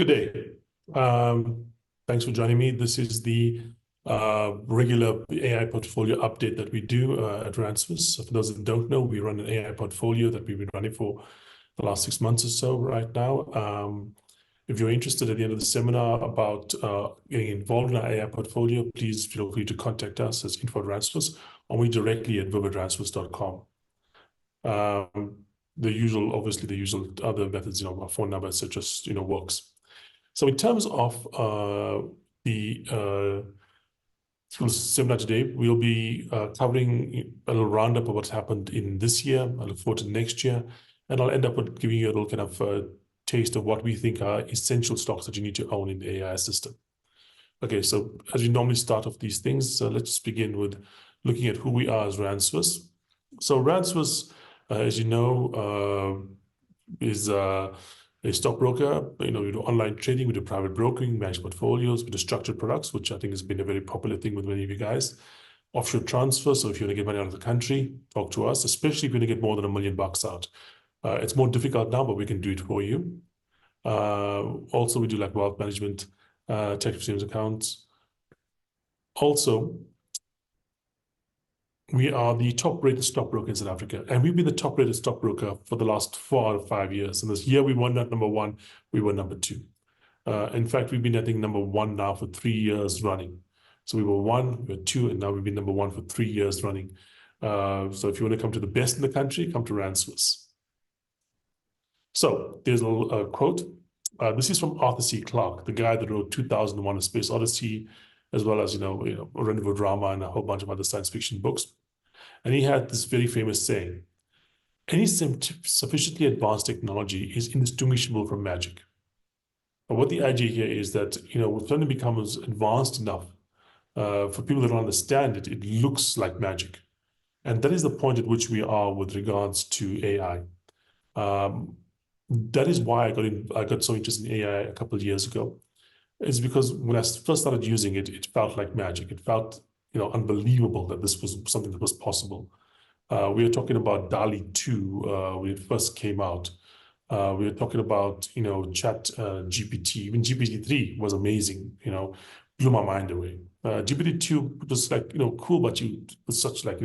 Good day. Thanks for joining me. This is the regular AI portfolio update that we do at Ransfus. So for those that don't know, we run an AI portfolio that we've been running for the last 6 months or so right now. If you're interested at the end of the seminar about getting involved in our AI portfolio, please feel free to contact us as info@Ransfus or me directly at viv@ransfus.com. Obviously the usual other methods, our phone number, etc., works. So in terms of the seminar today, we'll be covering a little roundup of what's happened in this year. I look forward to next year, and I'll end up with giving you a little kind of taste of what we think are essential stocks that you need to own in the AI system. Okay, so as we normally start off these things, let's begin with looking at who we are as Ransfus. So Ransfus, as you know, is a stockbroker. We do online trading, we do private brokering, managed portfolios, we do structured products, which I think has been a very popular thing with many of you guys. Offshore transfer, so if you want to get money out of the country, talk to us, especially if you want to get more than $1 million out. It's more difficult now, but we can do it for you. Also, we do like wealth management, tax savings accounts. Also, we are the top-rated stockbroker in South Africa, and we've been the top-rated stockbroker for the last 4 out of 5 years. And this year we won not number 1, we were number 2. In fact, we've been, I think, number 1 now for 3 years running. So we were 1, we were 2, and now we've been number 1 for 3 years running. So if you want to come to the best in the country, come to Ransfus. So there's a little quote. This is from Arthur C. Clarke, the guy that wrote 2001: A Space Odyssey, as well as Rendezvous Drama and a whole bunch of other science fiction books. And he had this very famous saying: any sufficiently advanced technology is indistinguishable from magic. But what the idea here is that, when something becomes advanced enough, for people that don't understand it, it looks like magic. And that is the point at which we are with regards to AI. That is why I got so interested in AI a couple of years ago. It's because when I first started using it, it felt like magic. It felt unbelievable that this was something that was possible. We were talking about DALL-E 2 when it first came out. We were talking about, Chat GPT. Even GPT-3 was amazing, blew my mind away. GPT-2 was like, cool, but with such like,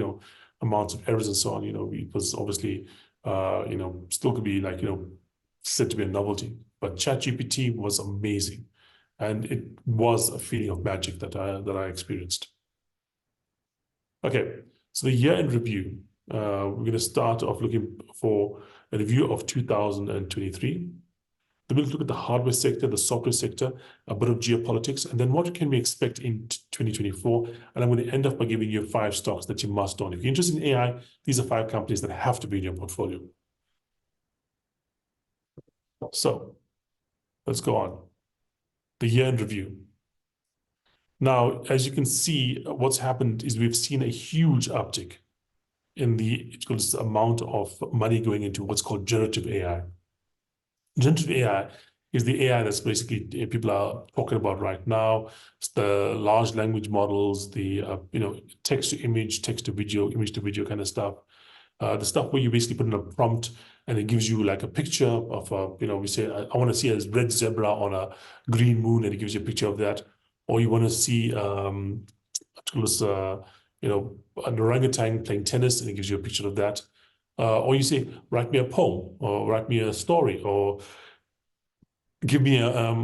amounts of errors and so on, it was obviously, still could be like, said to be a novelty. But Chat GPT was amazing. And it was a feeling of magic that I experienced. Okay, so the year-end review. We're going to start off looking for a review of 2023. Then we'll look at the hardware sector, the software sector, a bit of geopolitics, and then what can we expect in 2024? And I'm going to end up by giving you 5 stocks that you must own. If you're interested in AI, these are 5 companies that have to be in your portfolio. So let's go on. The year-end review. Now, as you can see, what's happened is we've seen a huge uptick in the amount of money going into what's called generative AI. Generative AI is the AI that's basically people are talking about right now. It's the large language models, the text to image, text to video, image to video kind of stuff. The stuff where you basically put in a prompt and it gives you like a picture of we say, I want to see a red zebra on a green moon, and it gives you a picture of that. Or you want to see an orangutan playing tennis, and it gives you a picture of that. Or you say, write me a poem, or write me a story, or give me a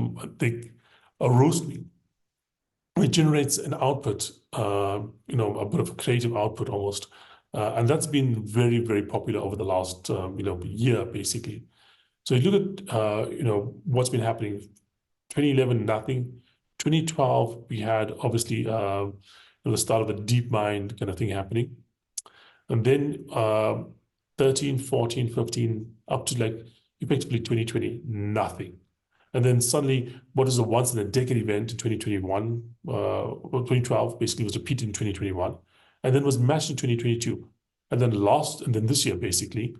roast me. It generates an output, a bit of a creative output almost. And that's been very, very popular over the last, year, basically. So you look at, what's been happening. 2011, nothing. 2012, we had obviously the start of the DeepMind kind of thing happening. And then 13, 14, 15, up to like effectively 2020, nothing. And then suddenly, what is a once-in-a-decade event in 2021, 2012, basically was repeated in 2021, and then was matched in 2022. And then this year, basically,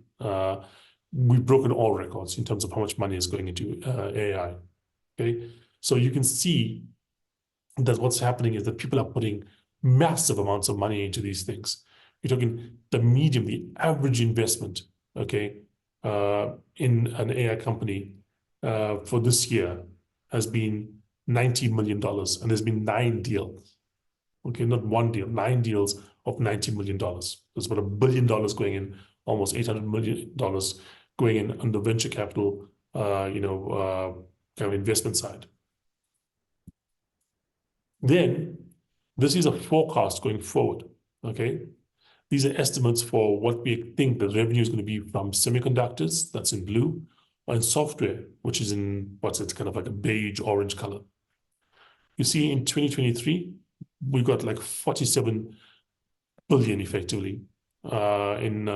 we've broken all records in terms of how much money is going into AI. Okay, so you can see that what's happening is that people are putting massive amounts of money into these things. You're talking the average investment, okay, in an AI company for this year has been $90 million, and there's been 9 deals. Okay, not one deal, 9 deals of $90 million. There's about $1 billion going in, almost $800 million going in on the venture capital, kind of investment side. Then this is a forecast going forward. Okay, these are estimates for what we think the revenue is going to be from semiconductors, that's in blue, and software, which is in kind of like a beige orange color. You see, in 2023, we got like 47 billion effectively in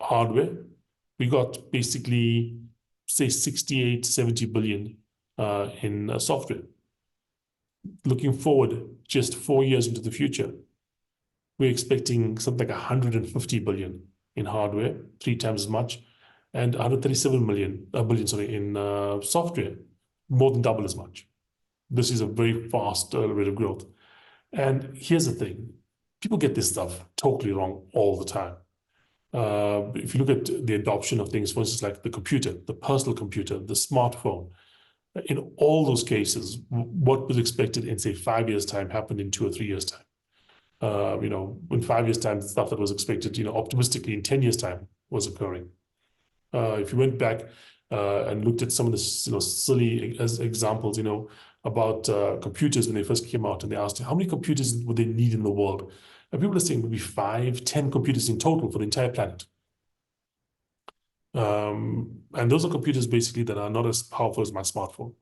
hardware. We got basically, say, 68, 70 billion in software. Looking forward, just 4 years into the future, we're expecting something like 150 billion in hardware, 3 times as much, and 137 billion in software, more than double as much. This is a very fast rate of growth. And here's the thing, people get this stuff totally wrong all the time. If you look at the adoption of things, for instance, like the computer, the personal computer, the smartphone, in all those cases, what was expected in, say, 5 years' time happened in 2 or 3 years' time. In 5 years' time, the stuff that was expected, optimistically in 10 years' time was occurring. If you went back and looked at some of the, silly examples, about computers when they first came out, and they asked how many computers would they need in the world, and people are saying maybe 5, 10 computers in total for the entire planet. And those are computers basically that are not as powerful as my smartphone.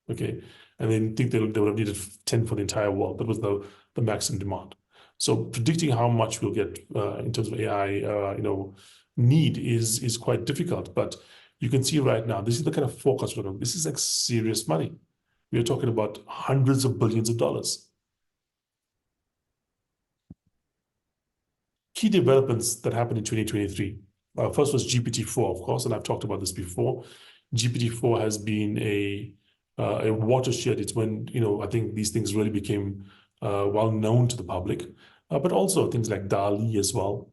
Okay, and then think they would have needed 10 for the entire world. That was the maximum demand. So predicting how much we'll get in terms of AI, need is quite difficult. But you can see right now, this is the kind of forecast we're talking. This is like serious money. We are talking about hundreds of billions of dollars. Key developments that happened in 2023. First was GPT-4, of course, and I've talked about this before. GPT-4 has been a watershed. It's when, I think these things really became well known to the public, but also things like DALL-E as well,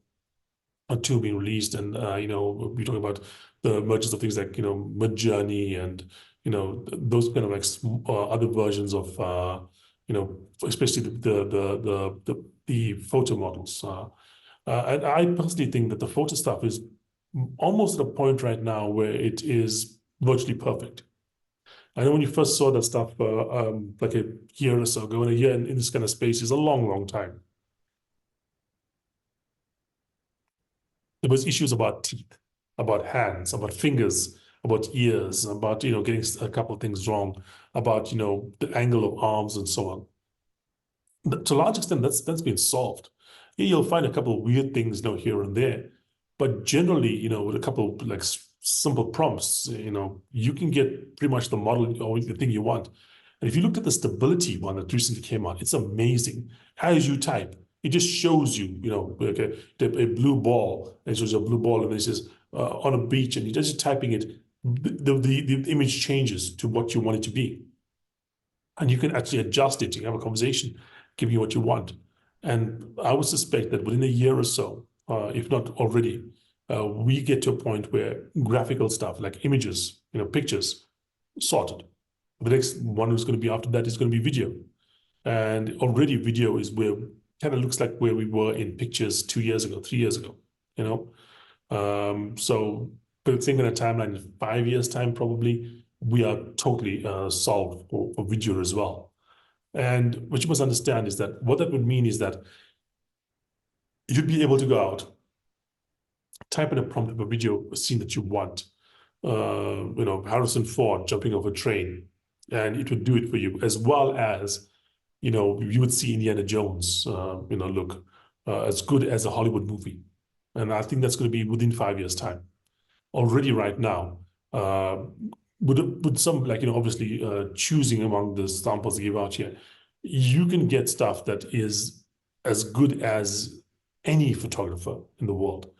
two being released. And, we're talking about the emergence of things like, Midjourney and, those kind of like other versions of, especially the photo models. And I personally think that the photo stuff is almost at a point right now where it is virtually perfect. I know when you first saw that stuff like a year or so ago, and a year in this kind of space is a long, long time. There was issues about teeth, about hands, about fingers, about ears, about, getting a couple of things wrong, about, the angle of arms and so on. To a large extent, that's been solved. You'll find a couple of weird things, here and there, but generally, with a couple of like simple prompts, you can get pretty much the model or the thing you want. And if you looked at the stability one that recently came out, it's amazing. As you type, it just shows you, like a blue ball, and it shows you a blue ball, and it says on a beach, and you're just typing it, the image changes to what you want it to be. And you can actually adjust it. You can have a conversation, give you what you want. And I would suspect that within a year or so, if not already, we get to a point where graphical stuff like images, pictures, sorted. The next one who's going to be after that is going to be video. And already video is where kind of looks like where we were in pictures 2 years ago, 3 years ago, So but the same kind of timeline, in 5 years' time, probably, we are totally solved for video as well. And what you must understand is that what that would mean is that you'd be able to go out, type in a prompt of a video scene that you want, Harrison Ford jumping off a train, and it would do it for you, as well as, you would see Indiana Jones, look as good as a Hollywood movie. And I think that's going to be within 5 years' time. Already right now, with some, obviously choosing among the samples they give out here, you can get stuff that is as good as any photographer in the world,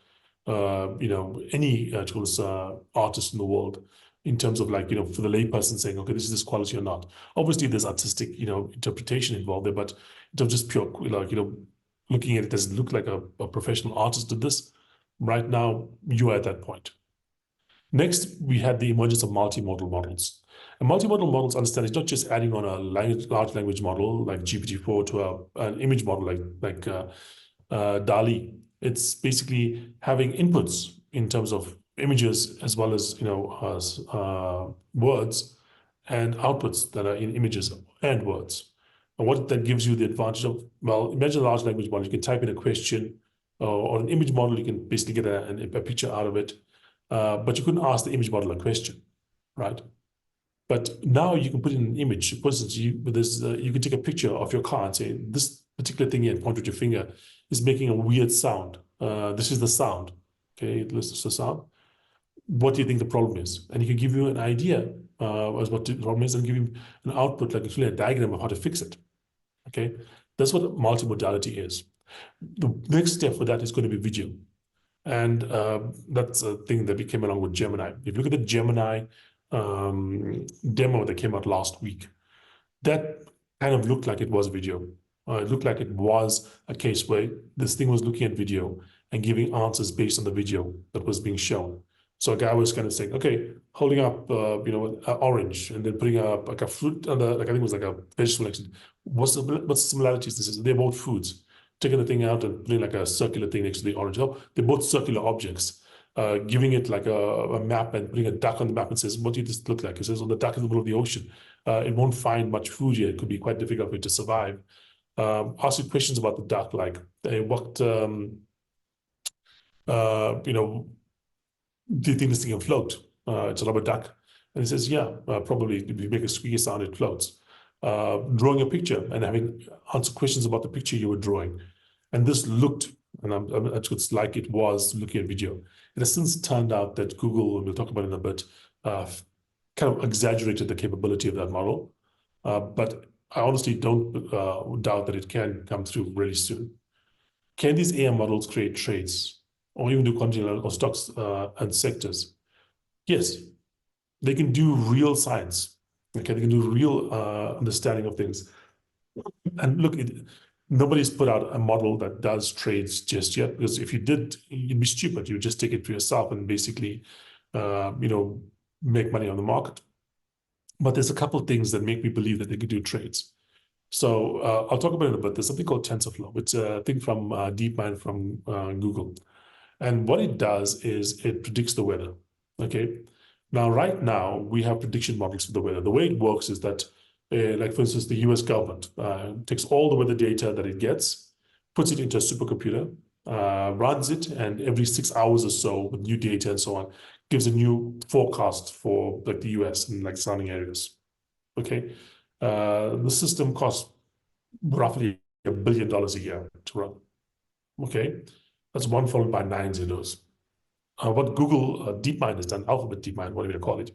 any artist in the world, in terms of for the layperson saying, okay, this is quality or not. Obviously, there's artistic, interpretation involved there, but in terms of just pure, looking at it, does it look like a professional artist did this? Right now, you are at that point. Next, we had the emergence of multimodal models. And multimodal models understand it's not just adding on a large language model like GPT-4 to an image model like DALL-E. It's basically having inputs in terms of images as well as words, and outputs that are in images and words. And what that gives you the advantage of, well, imagine a large language model. You can type in a question, or an image model. You can basically get a picture out of it, but you couldn't ask the image model a question, right? But now you can put in an image. For instance, you can take a picture of your car and say, this particular thing here, and point with your finger, is making a weird sound. This is the sound. Okay, this is the sound. What do you think the problem is? And he can give you an idea as what the problem is, and give you an output, like actually a diagram of how to fix it. Okay, that's what multimodality is. The next step for that is going to be video. And that's a thing that we came along with Gemini. If you look at the Gemini demo that came out last week, that kind of looked like it was video. It looked like it was a case where this thing was looking at video and giving answers based on the video that was being shown. So a guy was kind of saying, okay, holding up, an orange, and then putting up like a fruit, like I think it was like a vegetable selection. What's the similarities? This is they're both foods. Taking the thing out and putting like a circular thing next to the orange. Oh, they're both circular objects. Giving it like a map and putting a duck on the map and says, what do this look like? It says, well, the duck is in the middle of the ocean. It won't find much food here. It could be quite difficult for it to survive. Ask you questions about the duck, like what do you think this thing can float? It's a rubber duck. And he says, yeah, probably if you make a squeaky sound, it floats. Drawing a picture and having answer questions about the picture you were drawing. And this looked, and it's like it was looking at video. It has since turned out that Google, and we'll talk about it in a bit, kind of exaggerated the capability of that model. But I honestly don't doubt that it can come through really soon. Can these AI models create trades or even do continual or stocks and sectors? Yes, they can do real science. Okay, they can do real understanding of things. And look, nobody's put out a model that does trades just yet, because if you did, you'd be stupid. You would just take it for yourself and basically, make money on the market. But there's a couple of things that make me believe that they can do trades. So I'll talk about it in a bit. There's something called TensorFlow. It's a thing from DeepMind from Google. And what it does is it predicts the weather, okay? Now, right now, we have prediction models for the weather. The way it works is that, like for instance, the US government takes all the weather data that it gets, puts it into a supercomputer, runs it, and every 6 hours or so with new data and so on, gives a new forecast for like the US and like surrounding areas, okay? The system costs roughly $1 billion a year to run, okay? That's one followed by 9 zeros. What Google DeepMind has done, Alphabet DeepMind, whatever you call it,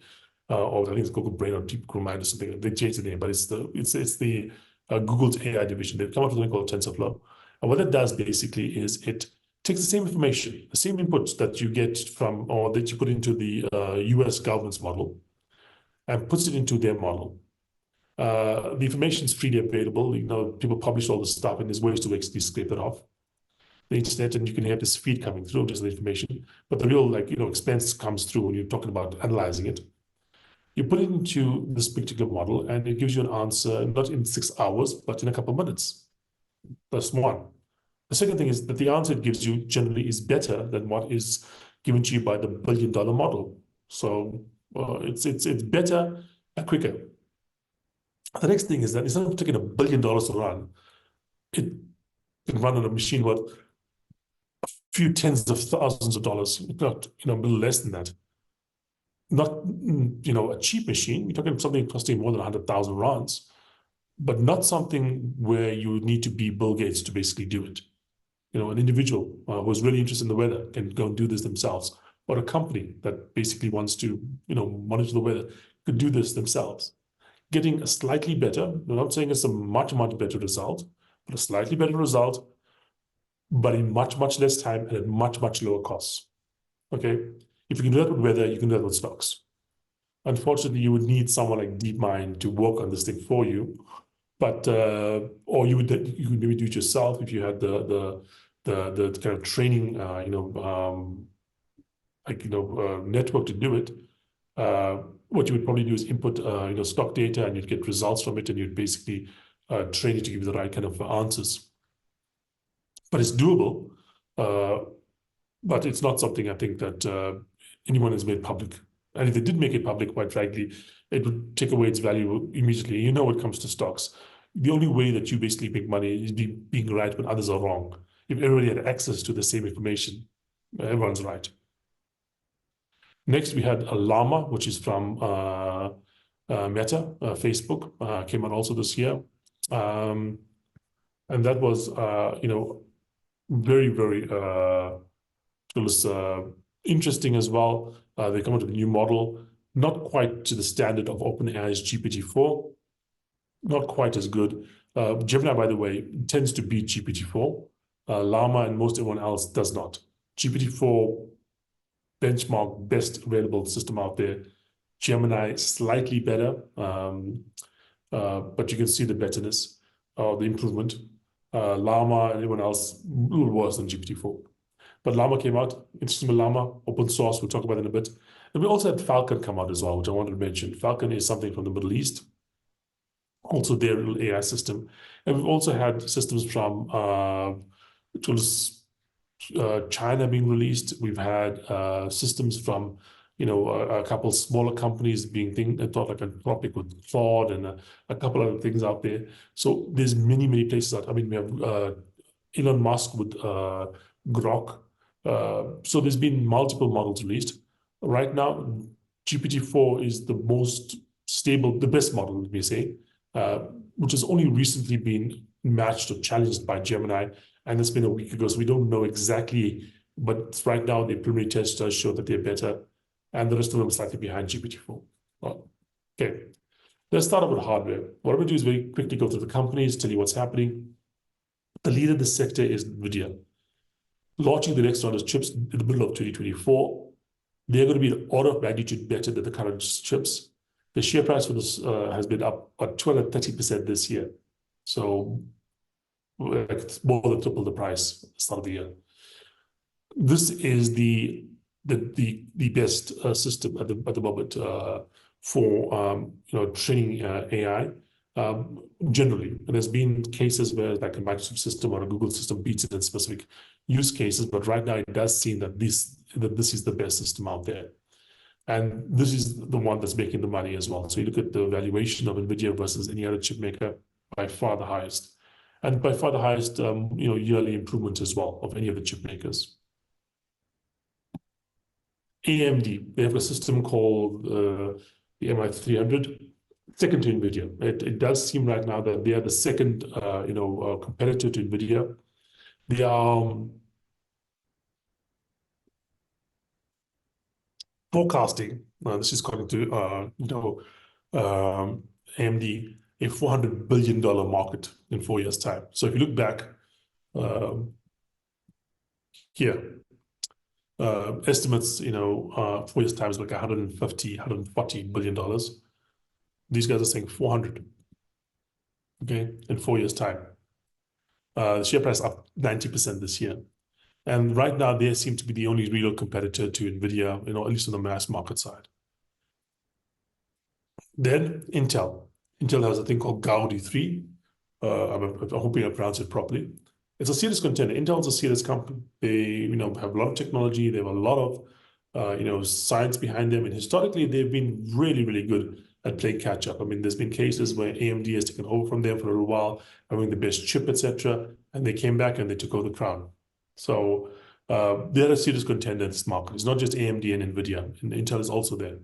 or I think it's Google Brain or Deep Mind or something. They changed the name, but it's the Google's AI division. They've come up with something called TensorFlow, and what it does basically is it takes the same information, the same inputs that you get from or that you put into the U.S. government's model, and puts it into their model. The information is freely available. People publish all this stuff, and there's ways to actually scrape it off the internet, and you can have this feed coming through just the information. But the real expense comes through when you're talking about analyzing it. You put it into this particular model, and it gives you an answer not in 6 hours, but in a couple of minutes. That's one. The second thing is that the answer it gives you generally is better than what is given to you by the billion-dollar model. So it's better and quicker. The next thing is that instead of taking $1 billion to run, it can run on a machine worth a few tens of thousands of dollars, if not a little less than that. Not a cheap machine. We're talking something costing more than 100,000 rands, but not something where you need to be Bill Gates to basically do it. An individual who's really interested in the weather can go and do this themselves, or a company that basically wants to monitor the weather could do this themselves. Getting a slightly better, I'm not saying it's a much better result, but a slightly better result, but in much less time and at much lower costs. Okay, if you can do that with weather, you can do that with stocks. Unfortunately, you would need someone like DeepMind to work on this thing for you, but or you could maybe do it yourself if you had the kind of training network to do it, what you would probably do is input stock data, and you'd get results from it, and you'd basically train it to give you the right kind of answers. But it's doable, but it's not something I think that anyone has made public. And if they did make it public, quite frankly, it would take away its value immediately. You know, when it comes to stocks, the only way that you basically make money is being right when others are wrong. If everybody had access to the same information, everyone's right. Next, we had a llama, which is from Meta, Facebook, came out also this year. And that was, very, very, it was interesting as well. They come out with a new model, not quite to the standard of OpenAI's GPT-4, not quite as good. Gemini, by the way, tends to beat GPT-4. Llama and most everyone else does not. GPT-4 benchmark best available system out there. Gemini slightly better, but you can see the betterness, the improvement. Llama and everyone else a little worse than GPT-4. But Llama came out, interesting with Llama, open source, we'll talk about it in a bit. And we also had Falcon come out as well, which I wanted to mention. Falcon is something from the Middle East, also their little AI system. And we've also had systems from China being released. We've had systems from a couple smaller companies being thought like Anthropic with Claude and a couple other things out there. So there's many places out. I mean, we have Elon Musk with Grok. So there's been multiple models released. Right now, GPT-4 is the most stable, the best model, let me say, which has only recently been matched or challenged by Gemini, and it's been a week ago, so we don't know exactly, but right now the preliminary tests does show that they're better, and the rest of them are slightly behind GPT-4. Well, okay, let's start off with hardware. What I'm going to do is very quickly go through the companies, tell you what's happening. The leader in this sector is NVIDIA. Launching the next round of chips in the middle of 2024. They're going to be an order of magnitude better than the current chips. The share price for this has been up about 230% this year. So it's more than triple the price at the start of the year. This is the best system at the moment for training AI generally. And there's been cases where like a Microsoft system or a Google system beats it in specific use cases, but right now it does seem that this is the best system out there. And this is the one that's making the money as well. So you look at the valuation of NVIDIA versus any other chip maker, by far the highest. And by far the highest yearly improvement as well of any of the chip makers. AMD, they have a system called the MI300, second to NVIDIA. It does seem right now that they are the second competitor to NVIDIA. They are forecasting, this is according to AMD, a $400 billion market in 4 years' time. So if you look back here, estimates, 4 years' time is like $140 billion. These guys are saying 400, okay, in 4 years' time. The share price up 90% this year. And right now, they seem to be the only real competitor to NVIDIA, at least on the mass market side. Then Intel. Intel has a thing called Gaudi 3. I'm hoping I pronounce it properly. It's a serious contender. Intel's a serious company. They, have a lot of technology. They have a lot of, science behind them. And historically, they've been really, really good at playing catch up. I mean, there's been cases where AMD has taken over from them for a little while, having the best chip, etc. And they came back and they took over the crown. So they're a serious contender in this market. It's not just AMD and NVIDIA, and Intel is also there.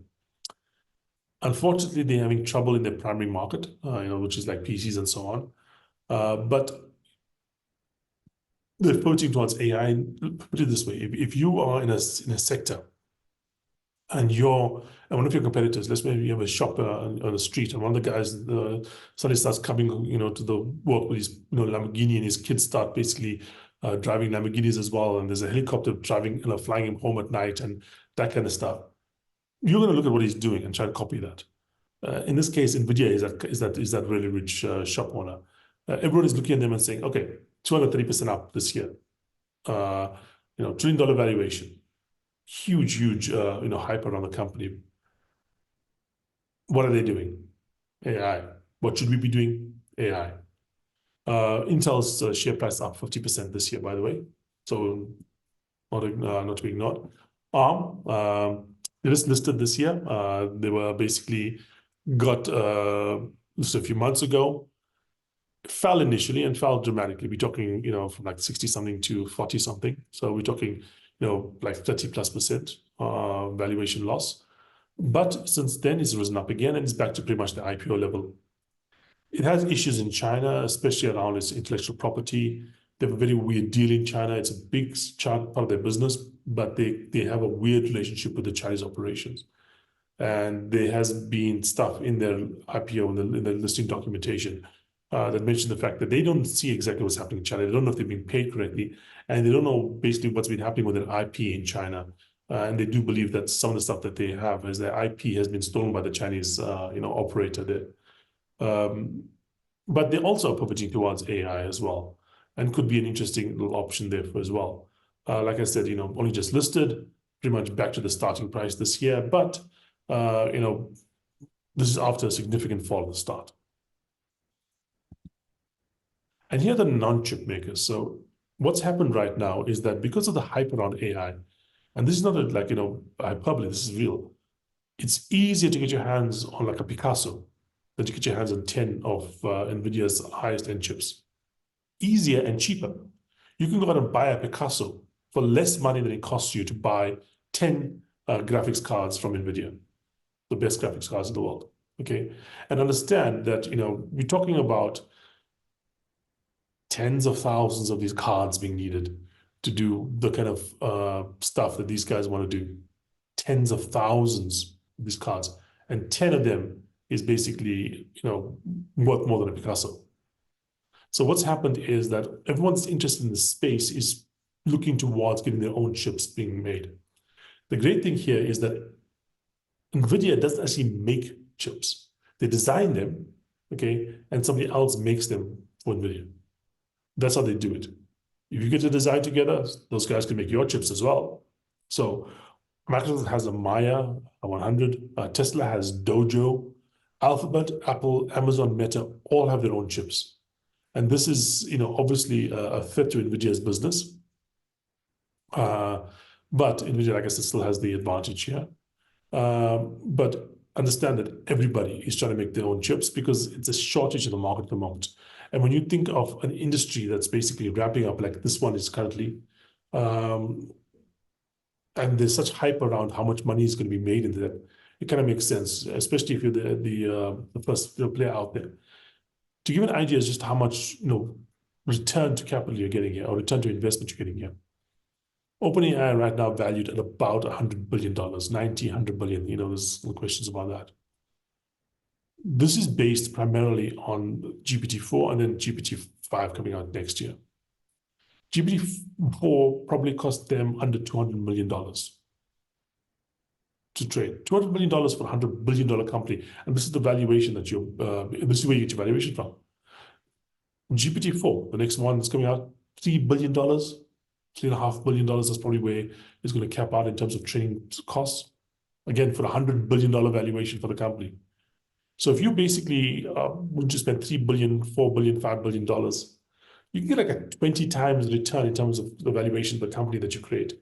Unfortunately, they're having trouble in their primary market, which is like PCs and so on. But they're pivoting towards AI. And put it this way: if you are in a sector, and one of your competitors, let's say you have a shop on the street, and one of the guys suddenly starts coming, to the work with his, Lamborghini, and his kids start basically driving Lamborghinis as well, and there's a helicopter driving, flying him home at night, and that kind of stuff. You're going to look at what he's doing and try to copy that. In this case, NVIDIA is that really rich shop owner. Everyone is looking at them and saying, okay, 230% up this year. $1 trillion valuation. huge hype around the company. What are they doing? AI. What should we be doing? AI. Intel's share price up 50% this year, by the way. So not to be ignored. ARM, it is listed this year. They were basically got listed a few months ago. Fell initially and fell dramatically. We're talking, from like 60 something to 40 something. So we're talking, like 30+% valuation loss. But since then, it's risen up again and it's back to pretty much the IPO level. It has issues in China, especially around its intellectual property. They have a very weird deal in China. It's a big part of their business, but they have a weird relationship with the Chinese operations. And there has been stuff in their IPO, in the listing documentation, that mentioned the fact that they don't see exactly what's happening in China. They don't know if they're being paid correctly, and they don't know basically what's been happening with their IP in China. And they do believe that some of the stuff that they have as their IP has been stolen by the Chinese, operator there. But they also are pivoting towards AI as well, and could be an interesting little option there for as well. Like I said, only just listed, pretty much back to the starting price this year, but this is after a significant fall at the start. And here are the non-chip makers. So what's happened right now is that because of the hype around AI, and this is not hyperbole, this is real. It's easier to get your hands on like a Picasso than to get your hands on 10 of NVIDIA's highest end chips. Easier and cheaper. You can go out and buy a Picasso for less money than it costs you to buy 10 graphics cards from NVIDIA, the best graphics cards in the world, okay? And understand that, we're talking about tens of thousands of these cards being needed to do the kind of stuff that these guys want to do. Tens of thousands of these cards, and 10 of them is basically, worth more than a Picasso. So what's happened is that everyone's interested in the space is looking towards getting their own chips being made. The great thing here is that NVIDIA doesn't actually make chips. They design them, okay, and somebody else makes them for NVIDIA. That's how they do it. If you get a design together, those guys can make your chips as well. So Microsoft has a Maya 100, Tesla has Dojo, Alphabet, Apple, Amazon, Meta, all have their own chips. And this is, obviously a threat to NVIDIA's business. But NVIDIA, like I said, still has the advantage here. But understand that everybody is trying to make their own chips because it's a shortage in the market at the moment. And when you think of an industry that's basically ramping up like this one is currently, and there's such hype around how much money is going to be made into that, it kind of makes sense, especially if you're the first player out there. To give an idea is just how much return to capital you're getting here, or return to investment you're getting here. OpenAI right now valued at about $100 billion, 90, 100 billion. There's no questions about that. This is based primarily on GPT-4 and then GPT-5 coming out next year. GPT-4 probably cost them under $200 million to trade. $200 million for a $100 billion company. And this is the valuation that this is where you get your valuation from. GPT-4, the next one that's coming out, $3 billion, $3.5 billion. That's probably where it's going to cap out in terms of training costs. Again, for a $100 billion valuation for the company. So if you basically would just spend $3 billion, $4 billion, $5 billion, you can get like a 20 times return in terms of the valuation of the company that you create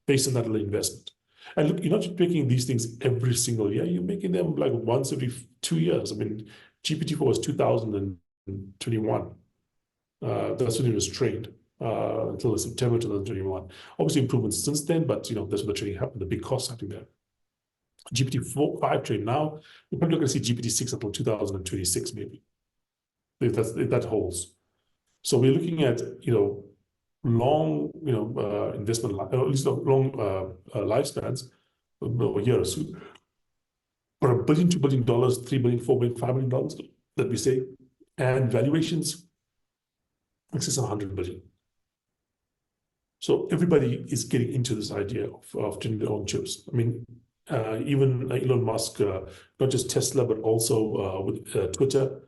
based on that little investment. And look, you're not just making these things every single year. You're making them like once every 2 years. I mean, GPT-4 was 2021. That's when it was trained until September 2021. Obviously improvements since then, but that's when the training happened, the big costs happening there. GPT-5 trade now, you're probably not going to see GPT-6 until 2026 maybe, if that holds. So we're looking at long investment, at least long lifespans, a year or so, for $1 billion, $2 billion, $3 billion, $4 billion, $5 billion that we say, and valuations excess of 100 billion. So everybody is getting into this idea of doing their own chips. I mean, even Elon Musk, not just Tesla, but also with Twitter,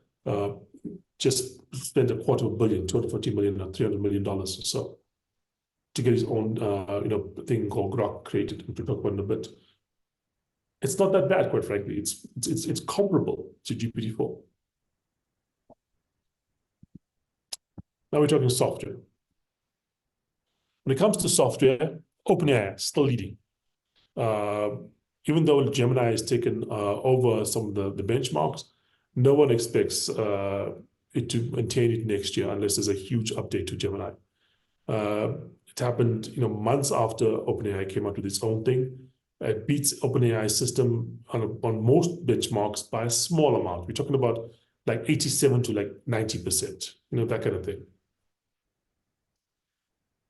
just spent $250 million, $240 million, or $300 million or so. to get his own thing called Grok created, which we'll talk about in a bit. It's not that bad, quite frankly. It's comparable to GPT-4. Now we're talking software. When it comes to software, OpenAI is still leading. Even though Gemini has taken over some of the benchmarks, no one expects it to maintain it next year unless there's a huge update to Gemini. It happened, months after OpenAI came out with its own thing. It beats OpenAI's system on most benchmarks by a small amount. We're talking about like 87 to like 90%, that kind of thing.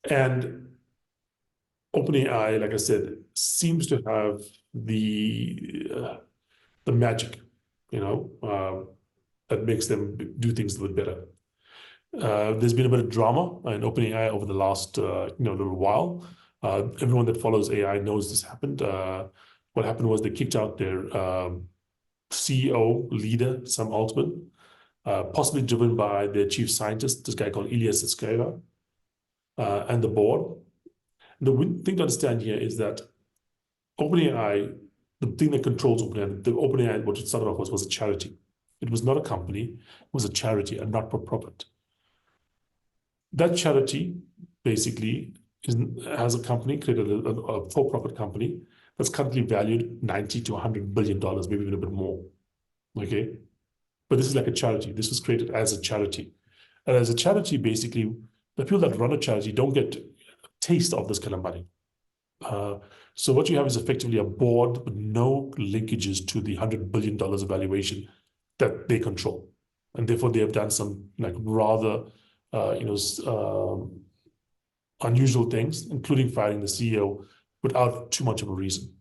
And OpenAI, like I said, seems to have the magic, that makes them do things a little better. There's been a bit of drama in OpenAI over the last little while. Everyone that follows AI knows this happened. What happened was they kicked out their CEO leader, Sam Altman, possibly driven by their chief scientist, this guy called Elias Esquerra, and the board. The thing to understand here is that OpenAI, the thing that controls OpenAI, the OpenAI, what it started off was a charity. It was not a company, it was a charity, a not-for-profit. That charity basically has a company, created a for-profit company that's currently valued $90 to $100 billion, maybe even a bit more. Okay? But this is like a charity. This was created as a charity. And as a charity, basically, the people that run a charity don't get a taste of this kind of money. So what you have is effectively a board with no linkages to the $100 billion valuation that they control. And therefore, they have done some like rather unusual things, including firing the CEO without too much of a reason.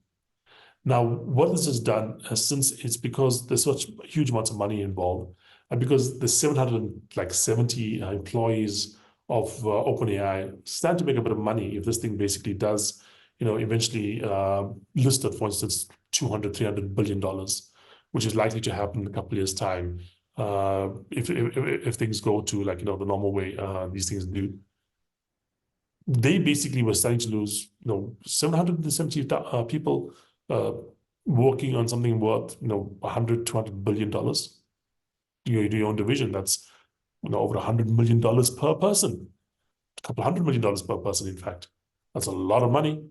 Now, what this has done, since it's because there's such huge amounts of money involved, and because the 770 employees of OpenAI stand to make a bit of money if this thing basically does, eventually listed, for instance, $200-300 billion, which is likely to happen in a couple of years' time. If things go to the normal way these things do, they basically were starting to lose 770 people working on something worth $100-200 billion. You do your own division, that's over $100 million per person, a couple $100 million per person. In fact, that's a lot of money.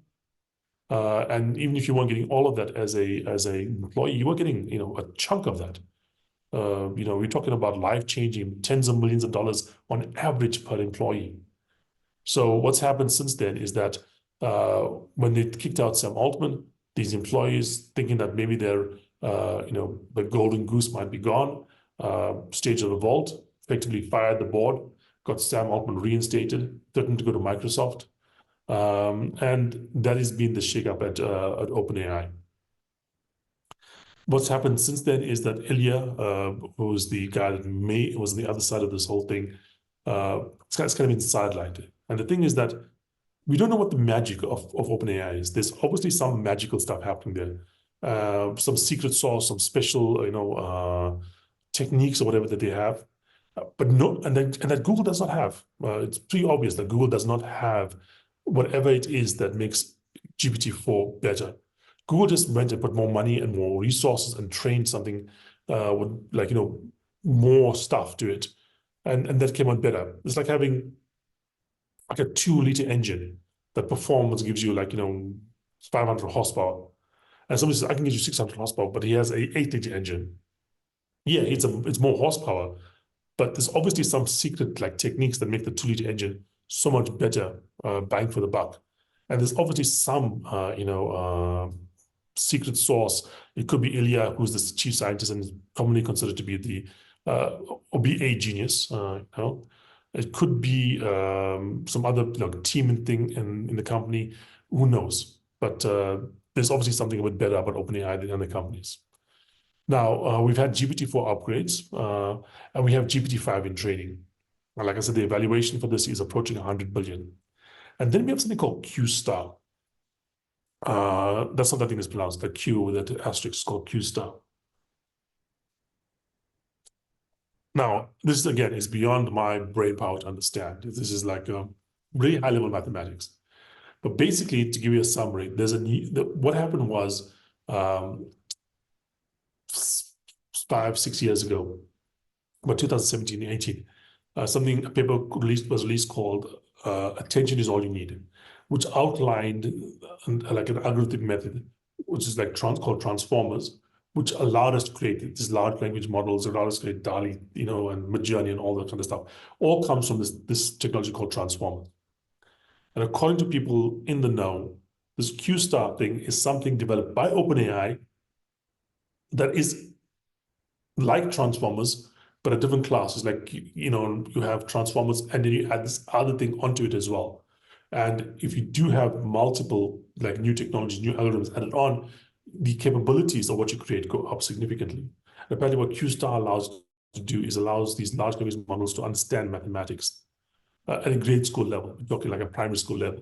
And even if you weren't getting all of that as a employee, you were getting a chunk of that. We're talking about life-changing tens of millions of dollars on average per employee. So what's happened since then is that when they kicked out Sam Altman, these employees, thinking that maybe their the golden goose might be gone, staged a revolt, effectively fired the board, got Sam Altman reinstated, threatened to go to Microsoft, and that has been the shakeup at OpenAI. What's happened since then is that Ilya, who's the guy that was on the other side of this whole thing, it's kind of been sidelined. And the thing is that we don't know what the magic of OpenAI is. There's obviously some magical stuff happening there, some secret sauce, some special, techniques or whatever that they have, but no, and that Google does not have. It's pretty obvious that Google does not have whatever it is that makes GPT-4 better. Google just went and put more money and more resources and trained something with more stuff to it, and that came out better. It's like having like a 2-liter engine that performs, gives you 500 horsepower, and somebody says I can give you 600 horsepower, but he has a 8-liter engine. Yeah, it's more horsepower, but there's obviously some secret techniques that make the 2-liter engine so much better, bang for the buck. And there's obviously some secret sauce. It could be Ilya, who's the chief scientist and is commonly considered to be the or be a genius. It could be some other team and thing in the company. Who knows? But there's obviously something a bit better about OpenAI than other companies. Now, we've had GPT-4 upgrades, and we have GPT-5 in training. And like I said, the evaluation for this is approaching 100 billion. And then we have something called Q-star. That's not that thing is pronounced, the Q with the asterisk called Q-star. Now, this again is beyond my brain power to understand. This is really high-level mathematics. But basically, to give you a summary, there's what happened was 5-6 years ago, about 2017, 18, a paper was released called Attention is All You Need, which outlined like an algorithmic method, which is like called transformers, which allowed us to create these large language models, allowed us to create DALL-E, and Midjourney and all that kind of stuff. All comes from this technology called transformer. And according to people in the know, this Q-star thing is something developed by OpenAI that is like transformers, but a different class. It's like, you have transformers and then you add this other thing onto it as well. And if you do have multiple like new technologies, new algorithms added on, the capabilities of what you create go up significantly. And apparently what Q-star allows to do is allows these large language models to understand mathematics at a grade school level, we're talking like a primary school level,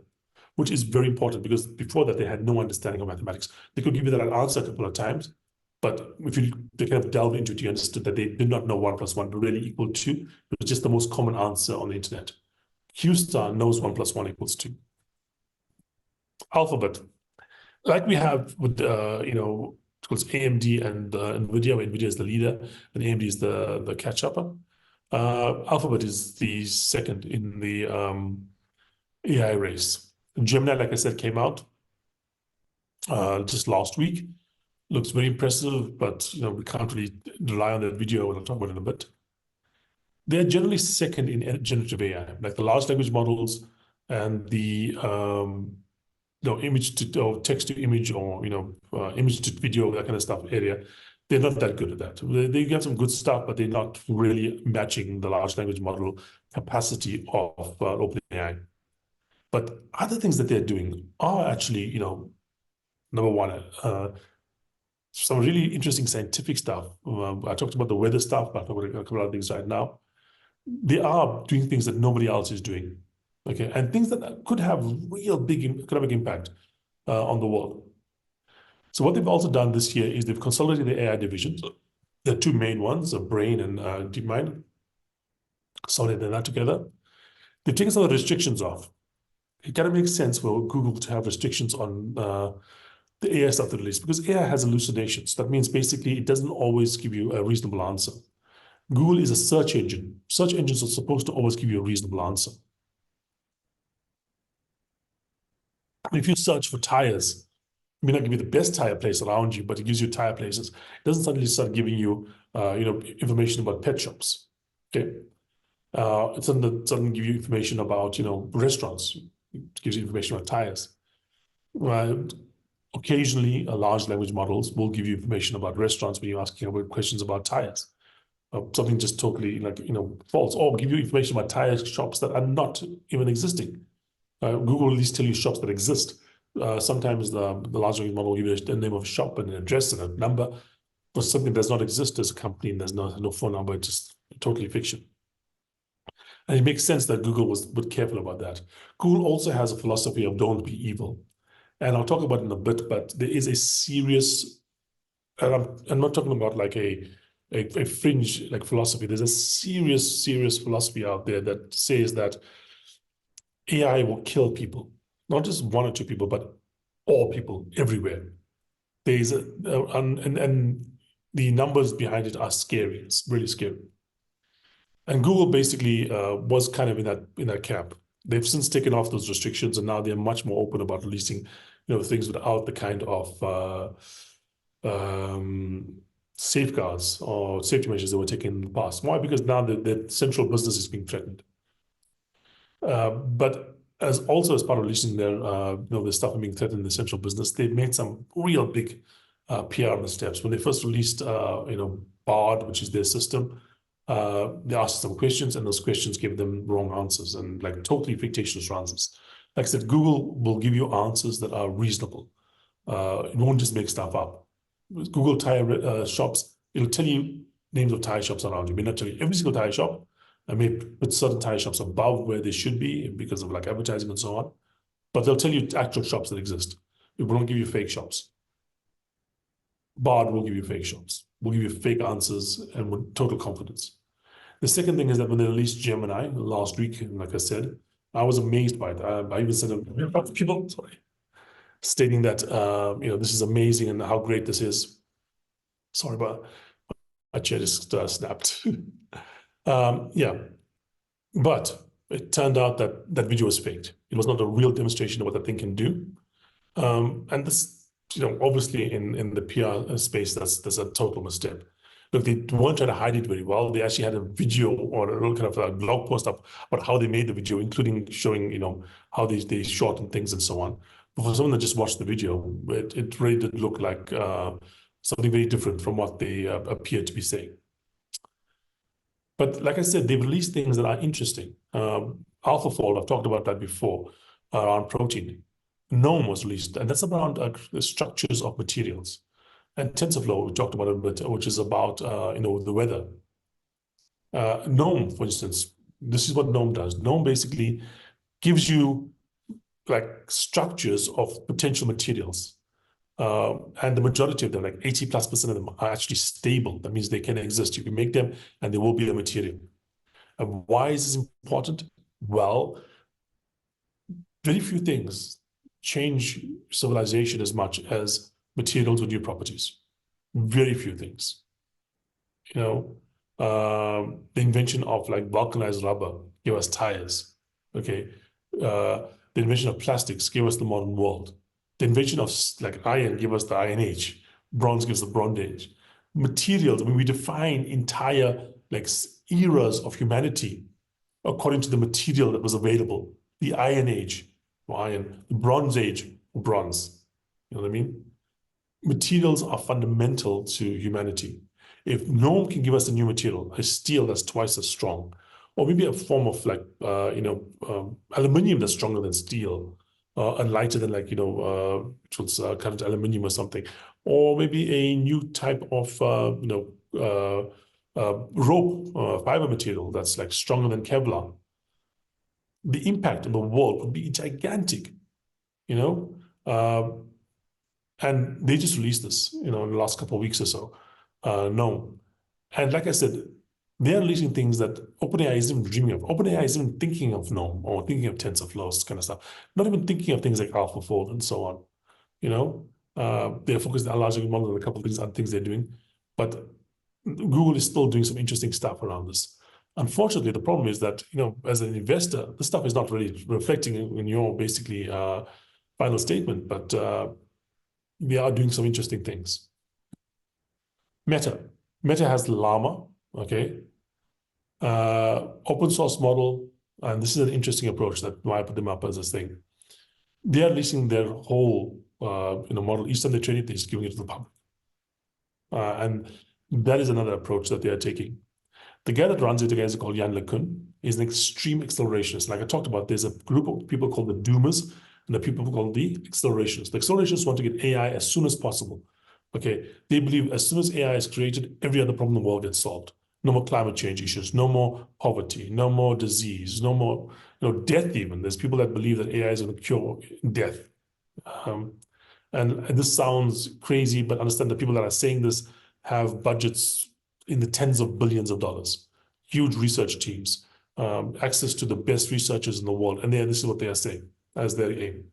which is very important because before that they had no understanding of mathematics. They could give you that answer a couple of times, but if they kind of delve into it, you understood that they did not know 1 + 1 really equal 2. It was just the most common answer on the internet. Q-star knows 1 + 1 = 2. Alphabet, like we have with it's called AMD and NVIDIA, where NVIDIA is the leader and AMD is the catch-up. Alphabet is the second in the AI race. Gemini, like I said, came out just last week. Looks very impressive, but we can't really rely on that video, and I'll talk about it in a bit. They're generally second in generative AI, like the large language models and the image to text to image or image to video, that kind of stuff area. They're not that good at that. They get some good stuff, but they're not really matching the large language model capacity of OpenAI. But other things that they're doing are actually, number one, some really interesting scientific stuff. I talked about the weather stuff, but I'll talk about a couple of things right now. They are doing things that nobody else is doing, okay? And things that could have real big economic impact on the world. So what they've also done this year is they've consolidated the AI divisions. The two main ones, Brain and DeepMind, consolidated that together. They've taken some of the restrictions off. It kind of makes sense for Google to have restrictions on the AI stuff they release because AI has hallucinations. That means basically it doesn't always give you a reasonable answer. Google is a search engine. Search engines are supposed to always give you a reasonable answer. If you search for tires, it may not give you the best tire place around you, but it gives you tire places. It doesn't suddenly start giving you, information about pet shops. Okay, it doesn't give you information about, restaurants. It gives you information about tires. Occasionally, large language models will give you information about restaurants when you're asking about questions about tires. Something just totally false, or give you information about tire shops that are not even existing. Google will at least tell you shops that exist. Sometimes the large language model will give you the name of a shop and an address and a number, but something that does not exist as a company and there's no phone number. It's just totally fiction. And it makes sense that Google was careful about that. Google also has a philosophy of don't be evil. And I'll talk about it in a bit, but there is a serious, and I'm not talking about like a fringe like philosophy. There's a serious philosophy out there that says that AI will kill people, not just one or two people, but all people everywhere. There's and the numbers behind it are scary. It's really scary. And Google basically was kind of in that camp. They've since taken off those restrictions, and now they're much more open about releasing, things without the kind of safeguards or safety measures that were taken in the past. Why? Because now the central business is being threatened. But as part of releasing their stuff being threatened in the central business, they've made some real big PR missteps. When they first released, Bard, which is their system, they asked some questions, and those questions gave them wrong answers and like totally fictitious answers. Like I said, Google will give you answers that are reasonable. It won't just make stuff up. With Google tire shops, it'll tell you names of tire shops around you. It may not tell you every single tire shop. I may put certain tire shops above where they should be because of like advertising and so on. But they'll tell you actual shops that exist. It won't give you fake shops. Bard will give you fake shops. Will give you fake answers and with total confidence. The second thing is that when they released Gemini last week, like I said, I was amazed by it. I even said to people, sorry, stating that this is amazing and how great this is. Sorry, but my chair just snapped. Yeah, but it turned out that that video was faked. It was not a real demonstration of what that thing can do. And this, obviously in the PR space, that's a total mistake. Look, they weren't trying to hide it very well. They actually had a video or a little kind of a blog post up about how they made the video, including showing, how they shot and things and so on. But for someone that just watched the video, it really did look like something very different from what they appear to be saying. But like I said, they've released things that are interesting. AlphaFold, I've talked about that before, around protein. GNOME was released, and that's around the structures of materials. And TensorFlow, we talked about it a bit, which is about the weather. GNOME, for instance, this is what GNOME does. GNOME basically gives you like structures of potential materials. And the majority of them, like 80+% of them, are actually stable. That means they can exist. You can make them and they will be a material. And why is this important? Well, very few things change civilization as much as materials with new properties. Very few things. The invention of like vulcanized rubber gave us tires. Okay. The invention of plastics gave us the modern world. The invention of like iron gave us the Iron Age. Bronze gives the Bronze Age. Materials, we define entire like eras of humanity according to the material that was available. The Iron Age, iron. The Bronze Age, bronze. You know what I mean? Materials are fundamental to humanity. If no one can give us a new material, a steel that's twice as strong, or maybe a form of like aluminium that's stronger than steel, and lighter than like current aluminium or something, or maybe a new type of rope fiber material that's like stronger than Kevlar. The impact on the world would be gigantic, and they just released this, in the last couple of weeks or so. No, and like I said, they are releasing things that OpenAI isn't even dreaming of. OpenAI isn't even thinking of GNOME or thinking of TensorFlow, kind of stuff. Not even thinking of things like AlphaFold and so on. They're focused on large language models and a couple of things, other things they're doing, but Google is still doing some interesting stuff around this. Unfortunately, the problem is that as an investor, this stuff is not really reflecting in your basically final statement, but they are doing some interesting things. Meta has llama. Okay. Open source model, and this is an interesting approach that why I put them up as this thing. They are releasing their whole model. Each time they train it, they're just giving it to the public. And that is another approach that they are taking. The guy that runs it, the guy is called Jan LeCun, is an extreme accelerationist. Like I talked about, there's a group of people called the doomers and the people called the accelerationists. The accelerationists want to get AI as soon as possible. Okay, they believe as soon as AI is created, every other problem in the world gets solved. No more climate change issues, no more poverty, no more disease, no more death even. There's people that believe that AI is going to cure death. And this sounds crazy, but understand the people that are saying this have budgets in the tens of billions of dollars, huge research teams, access to the best researchers in the world. And this is what they are saying as their aim.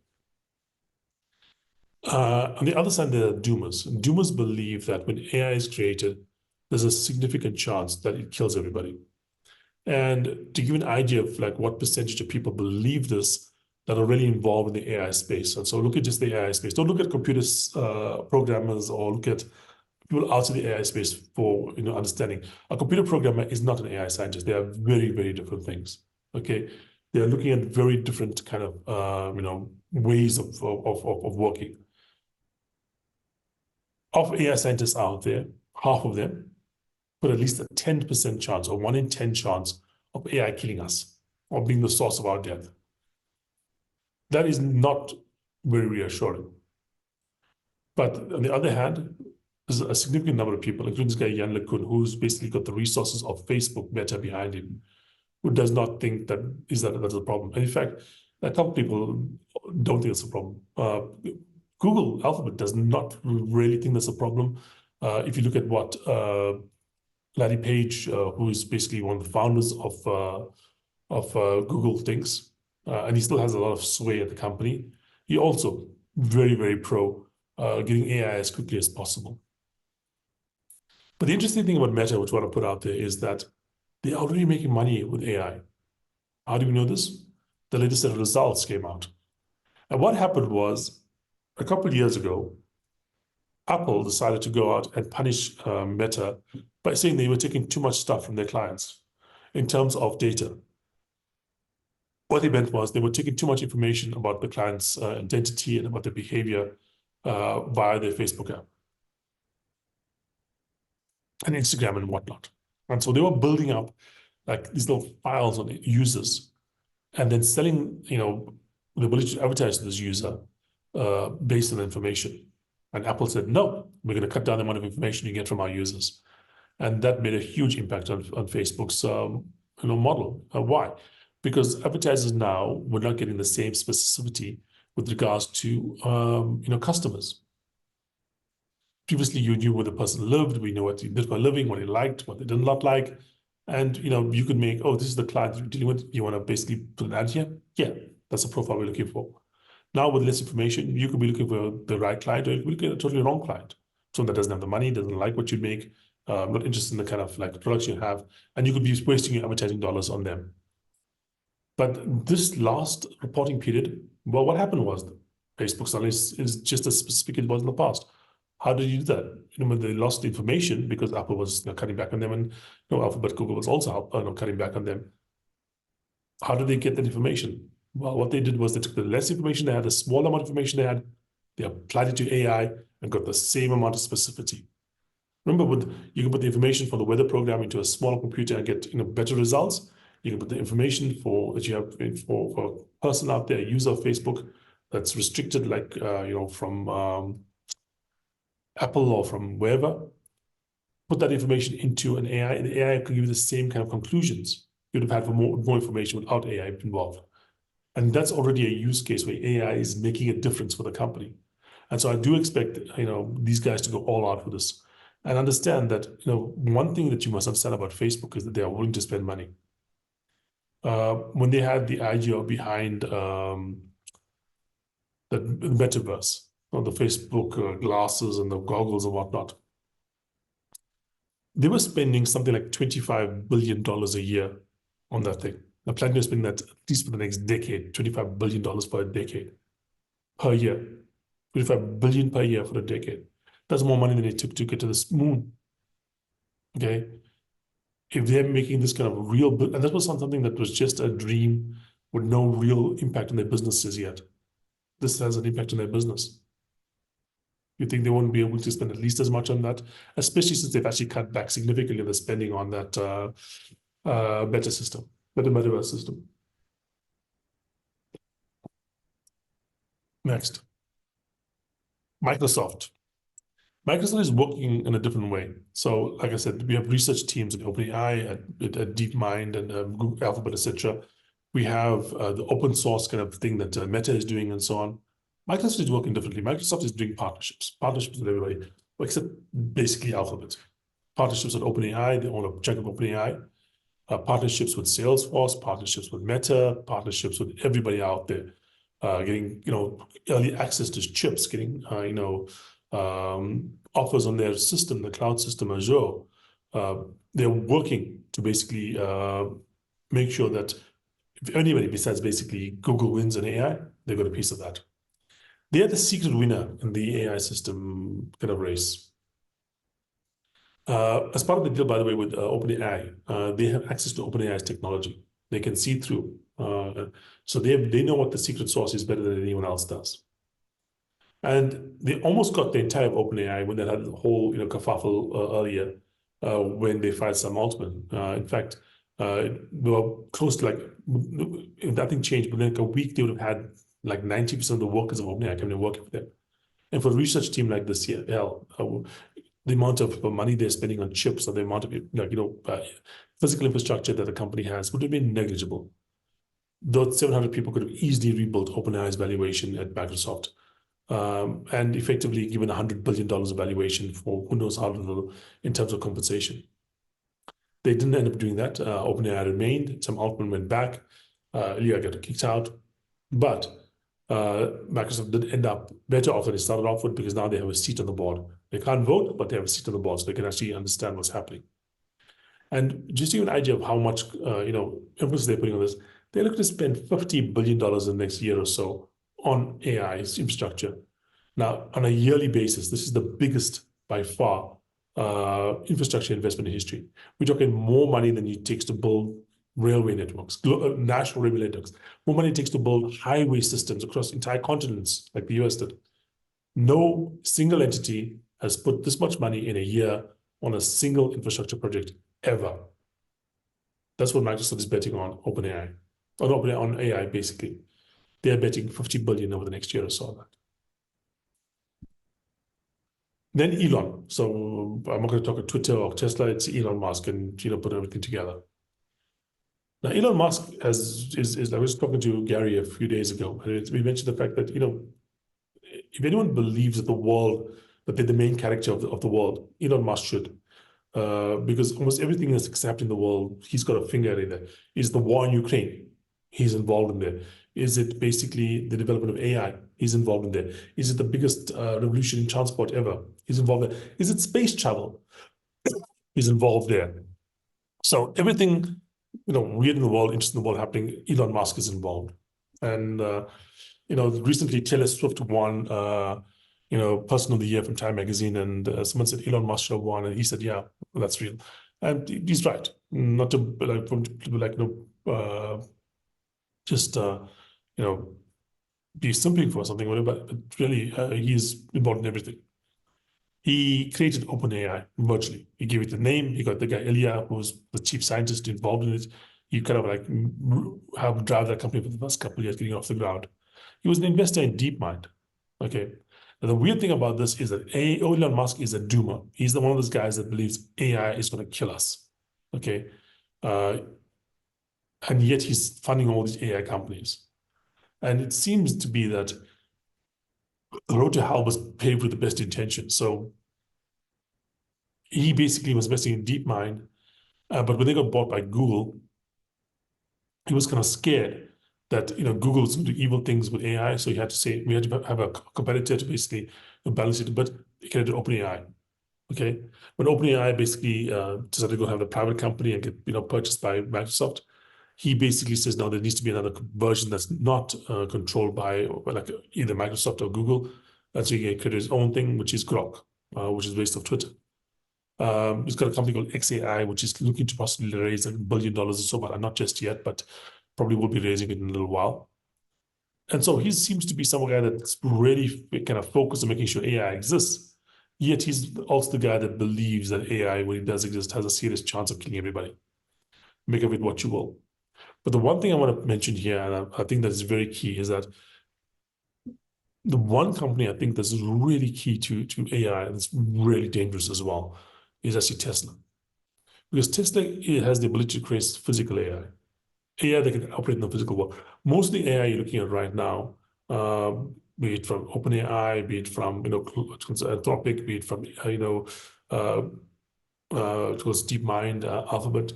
On the other side, there are doomers. Doomers believe that when AI is created, there's a significant chance that it kills everybody. And to give an idea of like what percentage of people believe this that are really involved in the AI space. And so look at just the AI space. Don't look at computers, programmers, or look at people outside the AI space for understanding. A computer programmer is not an AI scientist. They are very, very different things. Okay, they are looking at very different kind of ways of working. Of AI scientists out there, half of them put at least a 10% chance, or 1 in 10 chance of AI killing us or being the source of our death. That is not very reassuring. But on the other hand, there's a significant number of people, including this guy, Jan LeCun, who's basically got the resources of Facebook Meta behind him, who does not think that's a problem. And in fact, a couple of people don't think it's a problem. Google Alphabet does not really think that's a problem. If you look at what Larry Page, who is basically one of the founders of Google, thinks, and he still has a lot of sway at the company. He also very, very pro getting AI as quickly as possible. But the interesting thing about Meta, which I want to put out there, is that they're already making money with AI. How do we know this? The latest set of results came out. And what happened was, a couple of years ago, Apple decided to go out and punish Meta by saying they were taking too much stuff from their clients in terms of data. What they meant was they were taking too much information about the client's identity and about their behavior via their Facebook app and Instagram and whatnot. And so they were building up like these little files on users and then selling, the ability to advertise to this user based on information. And Apple said, no, we're going to cut down the amount of information you get from our users. And that made a huge impact on Facebook's model. Why? Because advertisers now were not getting the same specificity with regards to customers. Previously, you knew where the person lived, we know what he did for a living, what he liked, what they did not like. And you could make, oh, this is the client you're dealing with. You want to basically put an ad here? Yeah, that's the profile we're looking for. Now with less information, you could be looking for the right client, or you could be looking at a totally wrong client. Someone that doesn't have the money, doesn't like what you make, not interested in the kind of like products you have, and you could be wasting your advertising dollars on them. But this last reporting period, well, what happened was Facebook suddenly is just as specific as it was in the past. How did you do that? When they lost the information because Apple was cutting back on them, and Alphabet, Google was also cutting back on them. How did they get that information? Well, what they did was they took the less information they had, the small amount of information they had, they applied it to AI and got the same amount of specificity. Remember, you can put the information for the weather program into a smaller computer and get better results. You can put the information that you have for a person out there, a user of Facebook, that's restricted, like from Apple or from wherever. Put that information into an AI, and the AI can give you the same kind of conclusions you'd have had for more information without AI involved. And that's already a use case where AI is making a difference for the company. And so I do expect these guys to go all out for this, and understand that one thing that you must understand about Facebook is that they are willing to spend money. When they had the idea behind the metaverse, or the Facebook glasses and the goggles and whatnot, they were spending something like $25 billion a year on that thing. They're planning to spend that at least for the next decade, $25 billion for a decade, per year. $25 billion per year for a decade. That's more money than it took to get to the moon. Okay? If they're making this kind of real, and that was something that was just a dream with no real impact on their businesses yet. This has an impact on their business. You think they won't be able to spend at least as much on that, especially since they've actually cut back significantly on the spending on that better metaverse system. Next, Microsoft. Microsoft is working in a different way. So, like I said, we have research teams at OpenAI, at DeepMind, and Google, Alphabet, etc. We have the open source kind of thing that Meta is doing, and so on. Microsoft is working differently. Microsoft is doing partnerships with everybody, except basically Alphabet. Partnerships with OpenAI, they own a chunk of OpenAI. Partnerships with Salesforce, partnerships with Meta, partnerships with everybody out there, getting early access to chips, getting offers on their system, the cloud system Azure. They're working to basically make sure that if anybody besides basically Google wins in AI, they got a piece of that. They are the secret winner in the AI system kind of race. As part of the deal, by the way, with OpenAI, they have access to OpenAI's technology. They can see through. So they know what the secret source is better than anyone else does. And they almost got the entire OpenAI when they had the whole kerfuffle earlier when they fired Sam Altman. In fact, they were close to if nothing changed, but then a week they would have had like 90% of the workers of OpenAI coming and working for them. And for a research team like this here, the amount of money they're spending on chips, or the amount of physical infrastructure that the company has would have been negligible. Those 700 people could have easily rebuilt OpenAI's valuation at Microsoft, and effectively given $100 billion of valuation for who knows how little in terms of compensation. They didn't end up doing that. OpenAI remained. Sam Altman went back. Ilya got kicked out, but Microsoft did end up better off than it started off with because now they have a seat on the board. They can't vote, but they have a seat on the board, so they can actually understand what's happening. And just to give you an idea of how much emphasis they're putting on this, they're looking to spend $50 billion in the next year or so on AI infrastructure. Now, on a yearly basis, this is the biggest by far infrastructure investment in history. We're talking more money than it takes to build railway networks, national railway networks, more money it takes to build highway systems across entire continents like the US did. No single entity has put this much money in a year on a single infrastructure project ever. That's what Microsoft is betting on OpenAI, on AI basically. They're betting 50 billion over the next year or so on that. Then Elon. So I'm not going to talk about Twitter or Tesla. It's Elon Musk, and put everything together. Now Elon Musk I was talking to Gary a few days ago, and we mentioned the fact that if anyone believes that they're the main character of the world, Elon Musk should. Because almost everything that's happening in the world, he's got a finger in there. Is the war in Ukraine? He's involved in there. Is it basically the development of AI? He's involved in there. Is it the biggest revolution in transport ever? He's involved there. Is it space travel? He's involved there. So everything, weird in the world, interesting in the world happening, Elon Musk is involved. And, recently Taylor Swift won, Person of the Year from Time Magazine, and someone said Elon Musk should have won, and he said, yeah, that's real. And he's right. Not to be simping for something, whatever, but really he's involved in everything. He created OpenAI virtually. He gave it the name. He got the guy Ilya, who was the chief scientist involved in it. He kind of helped drive that company for the first couple of years getting off the ground. He was an investor in DeepMind. Okay. Now, the weird thing about this is that Elon Musk is a doomer. He's one of those guys that believes AI is going to kill us. Okay. And yet he's funding all these AI companies. And it seems to be that the road to hell was paved with the best intentions. So he basically was investing in DeepMind, but when they got bought by Google, he was kind of scared that Google is going to do evil things with AI. So he had to say we had to have a competitor to basically balance it. But he created OpenAI. Okay, when OpenAI basically decided to go have the private company and get purchased by Microsoft, he basically says now there needs to be another version that's not controlled by either Microsoft or Google. And so he created his own thing, which is Grok, which is based off Twitter. He's got a company called XAI, which is looking to possibly raise $1 billion or so, but not just yet, but probably will be raising it in a little while. And so he seems to be some guy that's really kind of focused on making sure AI exists. Yet he's also the guy that believes that AI, when it does exist, has a serious chance of killing everybody. Make of it what you will. But the one thing I want to mention here, and I think that's very key, is that the one company I think that's really key to AI, and it's really dangerous as well, is actually Tesla. Because Tesla has the ability to create physical AI. AI that can operate in the physical world. Most of the AI you're looking at right now, be it from OpenAI, be it from Anthropic, be it from towards DeepMind, Alphabet.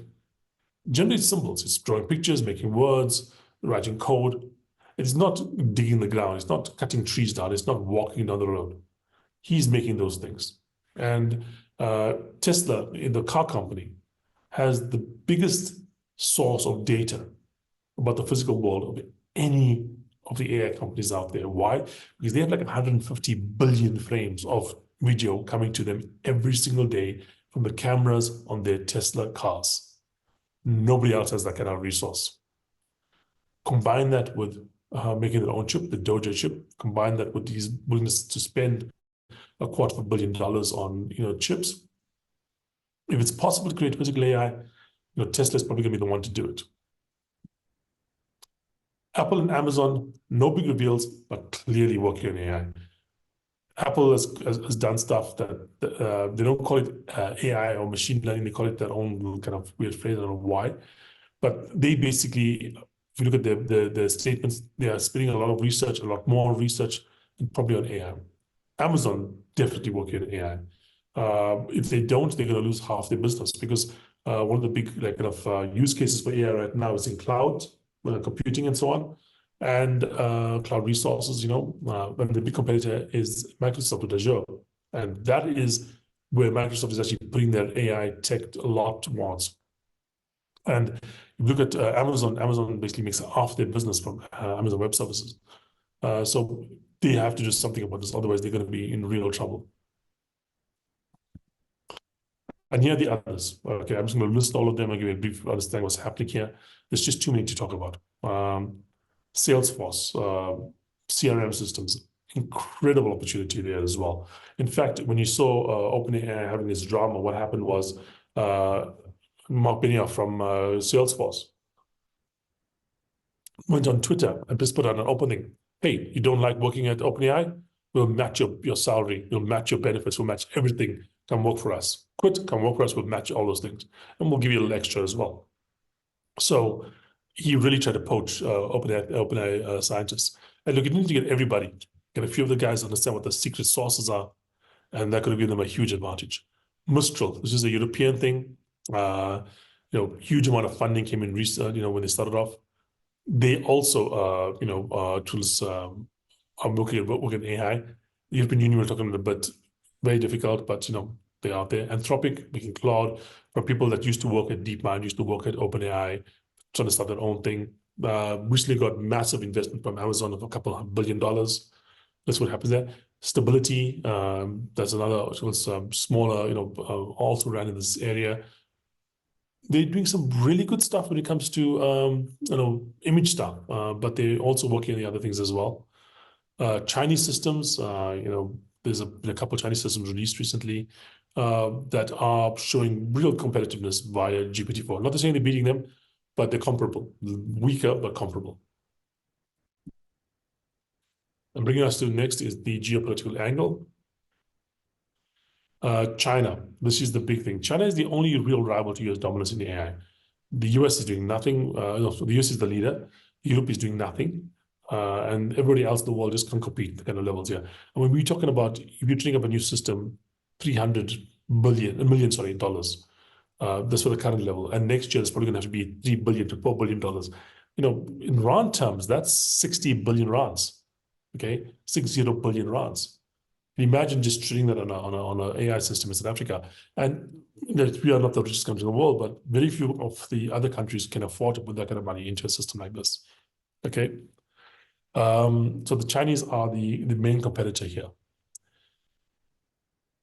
Generally, it's symbols. It's drawing pictures, making words, writing code. It's not digging the ground. It's not cutting trees down. It's not walking down the road. He's making those things. And Tesla, in the car company, has the biggest source of data about the physical world of any of the AI companies out there. Why? Because they have like 150 billion frames of video coming to them every single day from the cameras on their Tesla cars. Nobody else has that kind of resource. Combine that with making their own chip, the Dojo chip. Combine that with these willingness to spend $250 million on chips. If it's possible to create physical AI, Tesla is probably going to be the one to do it. Apple and Amazon, no big reveals, but clearly working on AI. Apple has done stuff that they don't call it AI or machine learning. They call it their own kind of weird phrase. I don't know why. But they basically, if you look at the statements, they are spending a lot of research, a lot more research, and probably on AI. Amazon definitely working on AI. If they don't, they're going to lose half their business because one of the big use cases for AI right now is in cloud computing and so on, and cloud resources. And the big competitor is Microsoft with Azure, and that is where Microsoft is actually putting their AI tech a lot towards. And if you look at Amazon basically makes half their business from Amazon Web Services. So they have to do something about this, otherwise they're going to be in real trouble. And here are the others. Okay, I'm just going to list all of them and give you a brief understanding what's happening here. There's just too many to talk about. Salesforce, CRM systems, incredible opportunity there as well. In fact, when you saw OpenAI having this drama, what happened was Mark Benioff from Salesforce went on Twitter and just put out an opening. Hey, you don't like working at OpenAI? We'll match your salary. We'll match your benefits. We'll match everything. Come work for us. Quit, come work for us. We'll match all those things. And we'll give you a little extra as well. So he really tried to poach OpenAI scientists. And look, you need to get everybody. Get a few of the guys understand what the secret sources are. And that could have given them a huge advantage. Mistral, this is a European thing. Huge amount of funding came in when they started off. They also, tools are working at AI. The European Union, we're talking a bit, very difficult, but, they're out there. Anthropic, making Claude, for people that used to work at DeepMind, used to work at OpenAI, trying to start their own thing. Recently got massive investment from Amazon of a couple of $1 billion. That's what happens there. Stability, that's another smaller, also ran in this area. They're doing some really good stuff when it comes to image stuff, but they're also working on the other things as well. Chinese systems, there's a couple of Chinese systems released recently that are showing real competitiveness via GPT-4. Not to say they're beating them, but they're comparable. Weaker, but comparable. And bringing us to next is the geopolitical angle. China, this is the big thing. China is the only real rival to US dominance in the AI. The US is doing nothing. So the US is the leader. Europe is doing nothing. And everybody else in the world just can't compete the kind of levels here. And when we're talking about, if you're training up a new system, $300 million dollars. That's for the current level. And next year, it's probably going to have to be $3 billion to $4 billion. In rand terms, that's 60 billion rands. Okay, 60 billion rands. Imagine just treating that on an AI system in South Africa. And we are not the richest country in the world, but very few of the other countries can afford to put that kind of money into a system like this. Okay. So the Chinese are the main competitor here.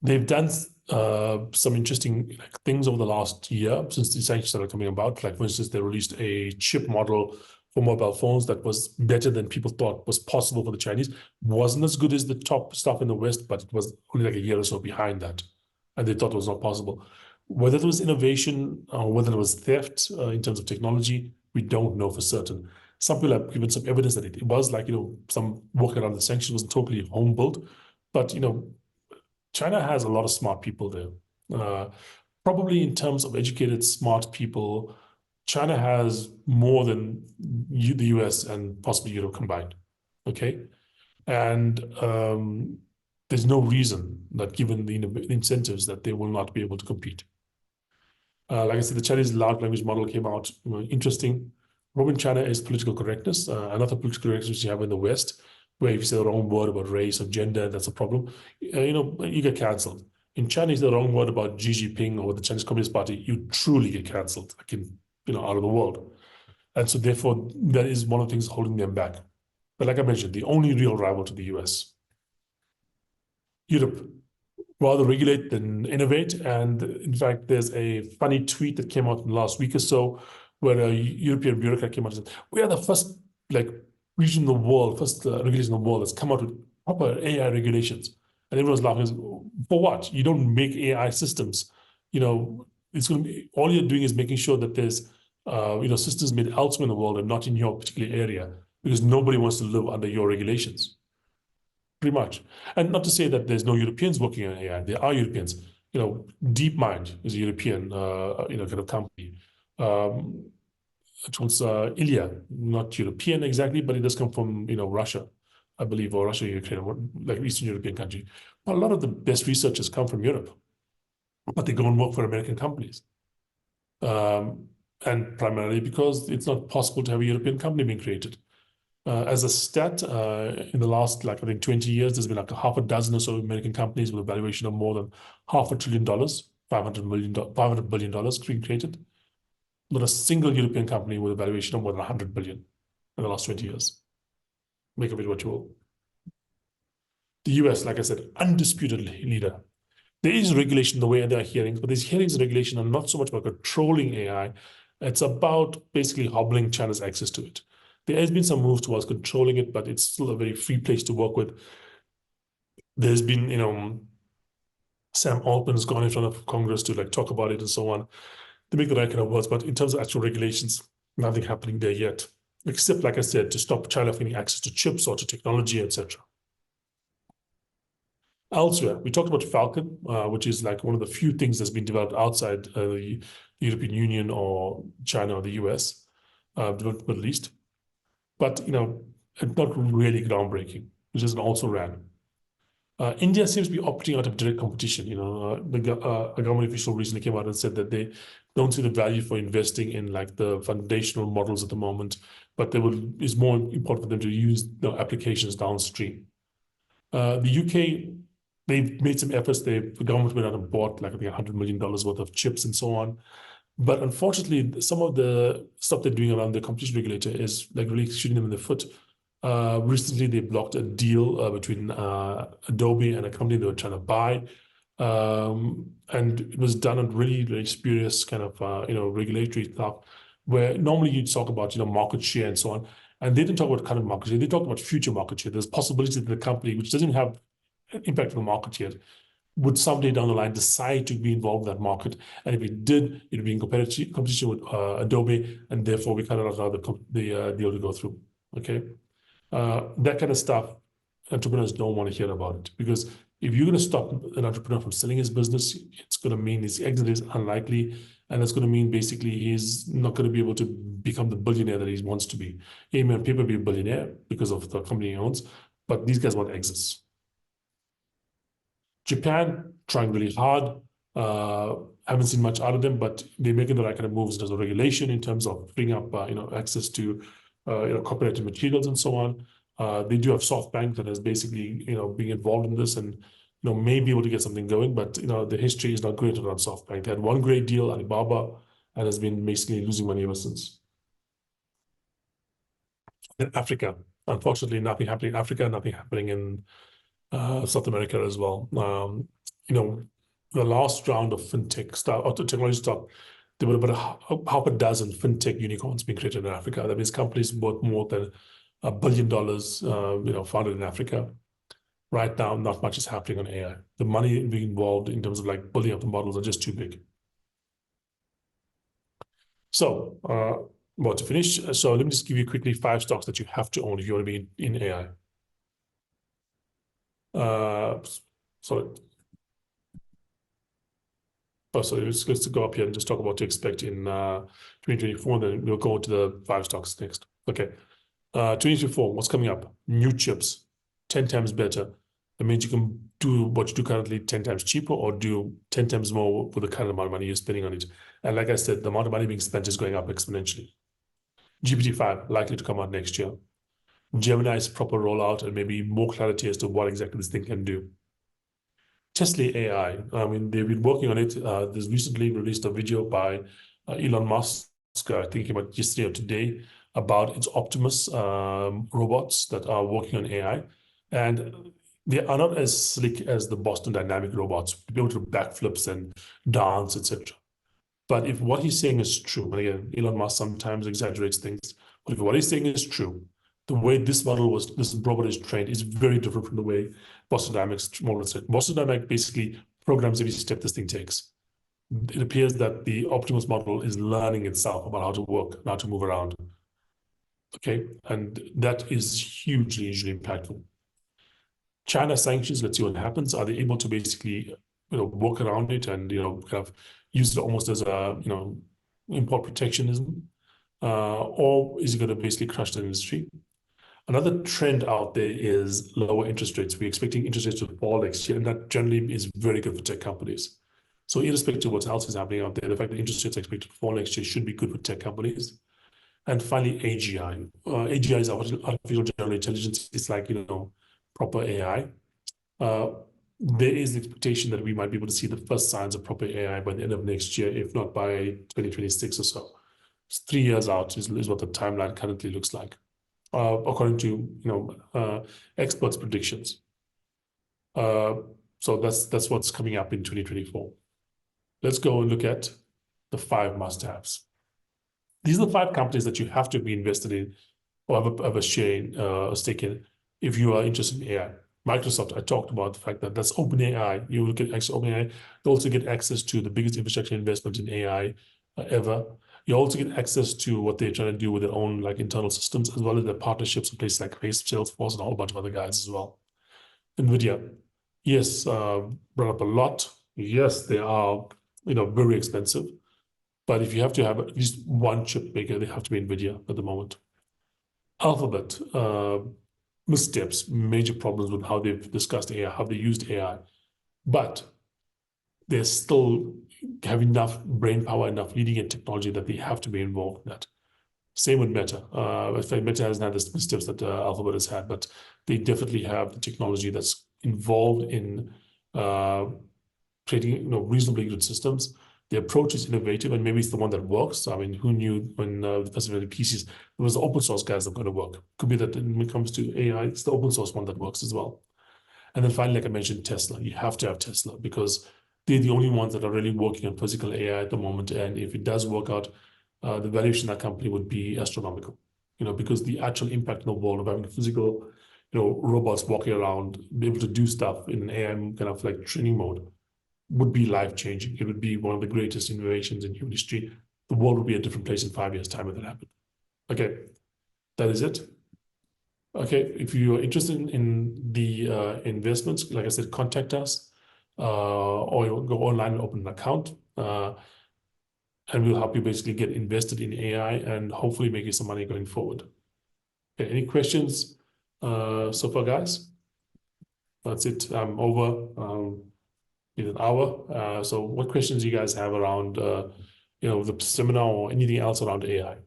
They've done some interesting things over the last year since the sanctions started coming about. Like, for instance, they released a chip model for mobile phones that was better than people thought was possible for the Chinese. Wasn't as good as the top stuff in the West, but it was only like a year or so behind that. And they thought it was not possible. Whether it was innovation or whether it was theft in terms of technology, we don't know for certain. Some people have given some evidence that it was like, some work around the sanctions wasn't totally home built. But, China has a lot of smart people there. Probably in terms of educated, smart people, China has more than the US and possibly Europe combined, okay? And there's no reason that given the incentives that they will not be able to compete. Like I said, the Chinese large language model came out, interesting. Problem in China is political correctness. Another political correctness you have in the West, where if you say the wrong word about race or gender, that's a problem. You get canceled. In China, if you say the wrong word about Xi Jinping or the Chinese Communist Party, you truly get canceled, like out of the world. And so therefore, that is one of the things holding them back. But like I mentioned, the only real rival to the US. Europe, rather regulate than innovate. And in fact, there's a funny tweet that came out in the last week or so, where a European bureaucrat came out and said, we are the first region in the world, first regulation in the world that's come out with proper AI regulations. And everyone's laughing. For what? You don't make AI systems. It's going to be, all you're doing is making sure that there's systems made elsewhere in the world and not in your particular area, because nobody wants to live under your regulations. Pretty much. And not to say that there's no Europeans working on AI. There are Europeans. DeepMind is a European kind of company. It was Ilya, not European exactly, but it does come from Russia, I believe, or Russia, Ukraine, like Eastern European country. But a lot of the best researchers come from Europe, but they go and work for American companies. and primarily because it's not possible to have a European company being created. As a stat, in the last, like, I think 20 years, there's been like a half a dozen or so American companies with a valuation of more than $500 billion, $500 billion being created. Not a single European company with a valuation of more than 100 billion in the last 20 years. Make of it what you will. The US, like I said, undisputed leader. There is regulation the way there are hearings, but these hearings and regulation are not so much about controlling AI. It's about basically hobbling China's access to it. There has been some moves towards controlling it, but it's still a very free place to work with. There's been, Sam Altman has gone in front of Congress to like talk about it and so on. They make the right kind of words, but in terms of actual regulations, nothing happening there yet, except, like I said, to stop China from getting access to chips or to technology, etc. Elsewhere, we talked about Falcon, which is like one of the few things that's been developed outside the European Union or China or the US, developed Middle East. But, it's not really groundbreaking, which is also ran. India seems to be opting out of direct competition. A government official recently came out and said that they don't see the value for investing in like the foundational models at the moment, but it's more important for them to use the applications downstream. The UK, they've made some efforts. The government went out and bought like I think $100 million worth of chips and so on. But unfortunately, some of the stuff they're doing around the competition regulator is like really shooting them in the foot. Recently, they blocked a deal between Adobe and a company they were trying to buy. And it was done on really, really spurious kind of, regulatory stuff, where normally you'd talk about, market share and so on. And they didn't talk about current market share. They talked about future market share. There's possibility that the company, which doesn't have an impact on the market yet, would someday down the line decide to be involved in that market. And if it did, it would be in competition with Adobe, and therefore we kind of allow the deal to go through. Okay. That kind of stuff, entrepreneurs don't want to hear about it, because if you're going to stop an entrepreneur from selling his business, it's going to mean his exit is unlikely, and it's going to mean basically he's not going to be able to become the billionaire that he wants to be. He may on paper be a billionaire because of the company he owns, but these guys want exits. Japan, trying really hard. Haven't seen much out of them, but they're making the right kind of moves in terms of regulation, in terms of freeing up, access to, copyrighted materials and so on. They do have SoftBank that is basically, being involved in this and, may be able to get something going, but, the history is not great around SoftBank. They had one great deal, Alibaba, and has been basically losing money ever since. In Africa, unfortunately, nothing happening in Africa, nothing happening in South America as well. The last round of fintech stuff, or technology stuff, there were about half a dozen fintech unicorns being created in Africa. That means companies worth more than $1 billion, founded in Africa. Right now, not much is happening on AI. The money being involved in terms of like building up the models are just too big. So, to finish, so let me just give you quickly 5 stocks that you have to own if you want to be in AI. Sorry. Sorry, let's go up here and just talk about what to expect in 2024, then we'll go to the 5 stocks next. Okay. 2024, what's coming up? New chips, 10 times better. That means you can do what you do currently 10 times cheaper, or do 10 times more with the current amount of money you're spending on it. And like I said, the amount of money being spent is going up exponentially. GPT-5 likely to come out next year. Gemini's proper rollout and maybe more clarity as to what exactly this thing can do. Tesla AI, I mean, they've been working on it. There's recently released a video by Elon Musk, I think it came out yesterday or today, about its Optimus robots that are working on AI. And they are not as slick as the Boston Dynamic robots, to be able to do backflips and dance, etc. But if what he's saying is true, and again, Elon Musk sometimes exaggerates things, but if what he's saying is true, the way this robot is trained is very different from the way Boston Dynamics model is trained. Boston Dynamics basically programs every step this thing takes. It appears that the Optimus model is learning itself about how to work and how to move around. Okay, and that is hugely impactful. China sanctions, let's see what happens. Are they able to basically, work around it and, kind of use it almost as a, import protectionism? Or is it going to basically crush the industry? Another trend out there is lower interest rates. We're expecting interest rates to fall next year, and that generally is very good for tech companies. So irrespective of what else is happening out there, the fact that interest rates are expected to fall next year should be good for tech companies. And finally, AGI. AGI is artificial general intelligence. It's like, proper AI. There is the expectation that we might be able to see the first signs of proper AI by the end of next year, if not by 2026 or so. It's 3 years out is what the timeline currently looks like, according to experts' predictions. So that's what's coming up in 2024. Let's go and look at the 5 must-haves. These are the 5 companies that you have to be invested in or have a share in, a stake in, if you are interested in AI. Microsoft, I talked about the fact that that's OpenAI. You will get access to OpenAI. You also get access to the biggest infrastructure investment in AI ever. You also get access to what they're trying to do with their own internal systems, as well as their partnerships with places like Salesforce and a whole bunch of other guys as well. NVIDIA, yes, brought up a lot. Yes, they are very expensive. But if you have to have at least one chip maker, they have to be NVIDIA at the moment. Alphabet, missteps, major problems with how they've discussed AI, how they used AI. But they still have enough brain power, enough leading-edge technology that they have to be involved in that. Same with Meta. In fact, Meta hasn't had the missteps that Alphabet has had, but they definitely have the technology that's involved in creating reasonably good systems. The approach is innovative, and maybe it's the one that works. I mean, who knew when the first of the PCs, it was the open source guys that are going to work. Could be that when it comes to AI, it's the open source one that works as well. And then finally, like I mentioned, Tesla. You have to have Tesla because they're the only ones that are really working on physical AI at the moment. And if it does work out, the valuation of that company would be astronomical. Because the actual impact in the world of having physical, robots walking around, be able to do stuff in an AI kind of training mode, would be life-changing. It would be one of the greatest innovations in human history. The world would be a different place in 5 years' time if that happened. Okay, that is it. Okay, if you are interested in the investments, like I said, contact us, or you'll go online and open an account, and we'll help you basically get invested in AI and hopefully make you some money going forward. Okay, any questions so far, guys? That's it. I'm over. In an hour. So what questions do you guys have around, the seminar or anything else around AI?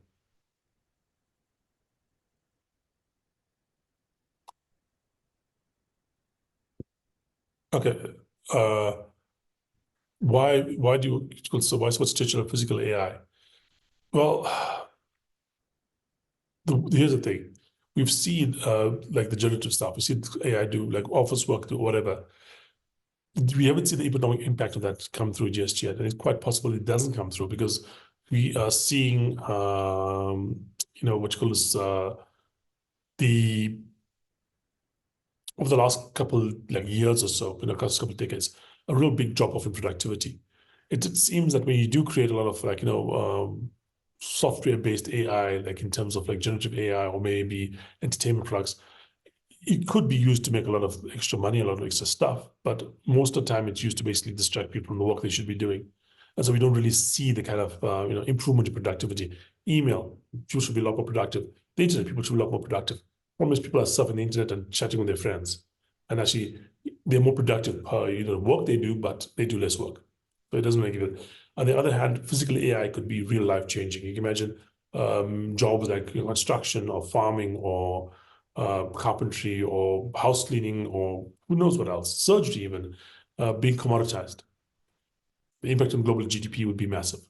Okay. Why do you, so what's digital physical AI? Well, here's the thing. We've seen the generative stuff. We see AI do office work, do whatever. We haven't seen the economic impact of that come through just yet. And it's quite possible it doesn't come through because we are seeing, what you call this, over the last couple years or so, couple of decades, a real big drop off in productivity. It seems that when you do create a lot of software-based AI, in terms of generative AI or maybe entertainment products, it could be used to make a lot of extra money, a lot of extra stuff, but most of the time it's used to basically distract people from the work they should be doing. And so we don't really see the kind of improvement in productivity. Email, people should be a lot more productive. The internet, people should be a lot more productive. Problem is people are surfing the internet and chatting with their friends. And actually, they're more productive per work they do, but they do less work. So it doesn't make it. On the other hand, physical AI could be real life changing. You can imagine jobs like construction or farming or carpentry or house cleaning or who knows what else, surgery even, being commoditized. The impact on global GDP would be massive.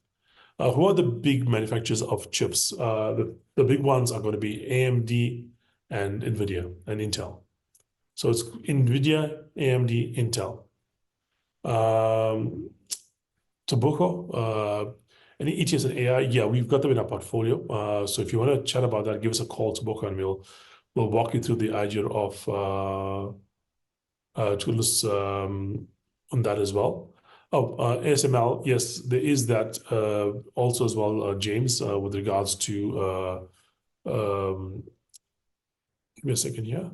Who are the big manufacturers of chips? The big ones are going to be AMD and NVIDIA and Intel. So it's NVIDIA, AMD, Intel. Tobacco, any ETS and AI? Yeah, we've got them in our portfolio. So if you want to chat about that, give us a call, Tobacco, and we'll walk you through the idea of tools on that as well. Oh, ASML, yes, there is that also as well, James, with regards to, give me a second here.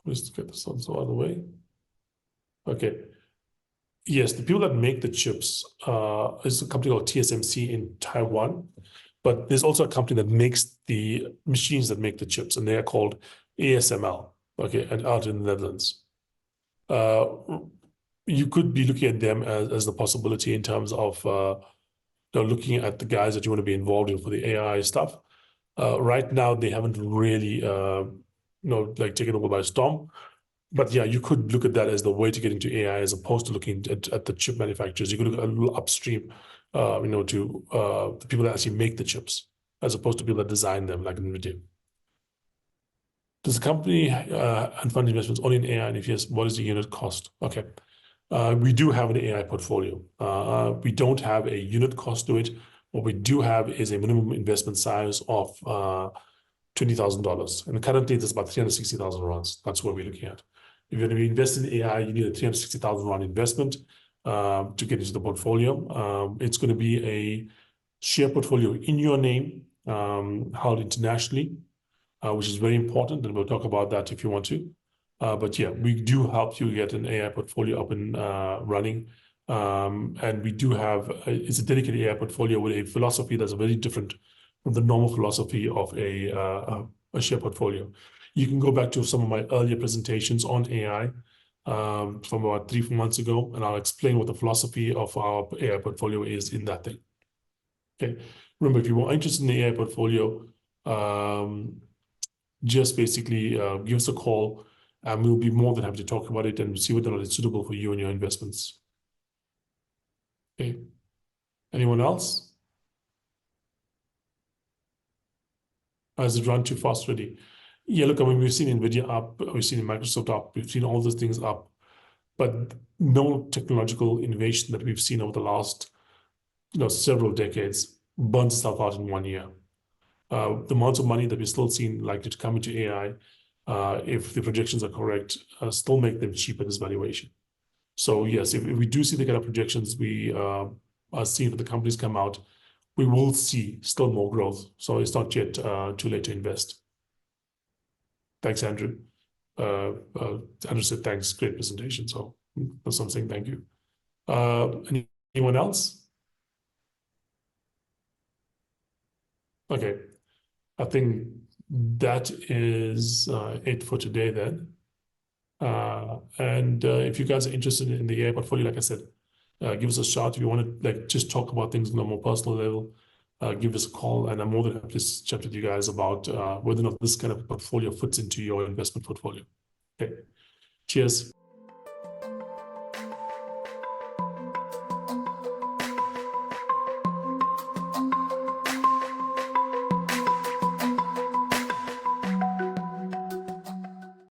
Let's get this also out of the way. Okay. Yes, the people that make the chips is a company called TSMC in Taiwan, but there's also a company that makes the machines that make the chips, and they are called ASML, okay, and out in the Netherlands. you could be looking at them as the possibility in terms of looking at the guys that you want to be involved in for the AI stuff. Right now, they haven't really, like taken over by storm. But yeah, you could look at that as the way to get into AI as opposed to looking at the chip manufacturers. You could look a little upstream, to the people that actually make the chips, as opposed to people that design them, like NVIDIA. Does the company and fund investments only in AI? And if yes, what is the unit cost? Okay. We do have an AI portfolio. We don't have a unit cost to it. What we do have is a minimum investment size of $20,000. And currently, there's about 360,000 rands. That's what we're looking at. If you're going to invest in AI, you need a 360,000 rand investment to get into the portfolio. It's going to be a share portfolio in your name, held internationally, which is very important, and we'll talk about that if you want to. But yeah, we do help you get an AI portfolio up and running. And we do have, it's a dedicated AI portfolio with a philosophy that's very different from the normal philosophy of a share portfolio. You can go back to some of my earlier presentations on AI from about 3 months ago, and I'll explain what the philosophy of our AI portfolio is in that thing. Okay. Remember, if you are interested in the AI portfolio, just basically give us a call, and we'll be more than happy to talk about it and see whether or not it's suitable for you and your investments. Okay. Anyone else? Has it run too fast already? Yeah, look, I mean, we've seen NVIDIA up, we've seen Microsoft up, we've seen all those things up, but no technological innovation that we've seen over the last, several decades burns itself out in 1 year. The amounts of money that we're still seeing likely to come into AI, if the projections are correct, still make them cheap at this valuation. So yes, if we do see the kind of projections we are seeing for the companies come out, we will see still more growth. So it's not yet too late to invest. Thanks, Andrew. Andrew said thanks, great presentation. So that's what I'm saying, thank you. Anyone else? Okay, I think that is it for today then. And if you guys are interested in the AI portfolio, like I said, give us a shout. If you want to just talk about things on a more personal level, give us a call, and I'm more than happy to chat with you guys about whether or not this kind of portfolio fits into your investment portfolio. Okay, cheers.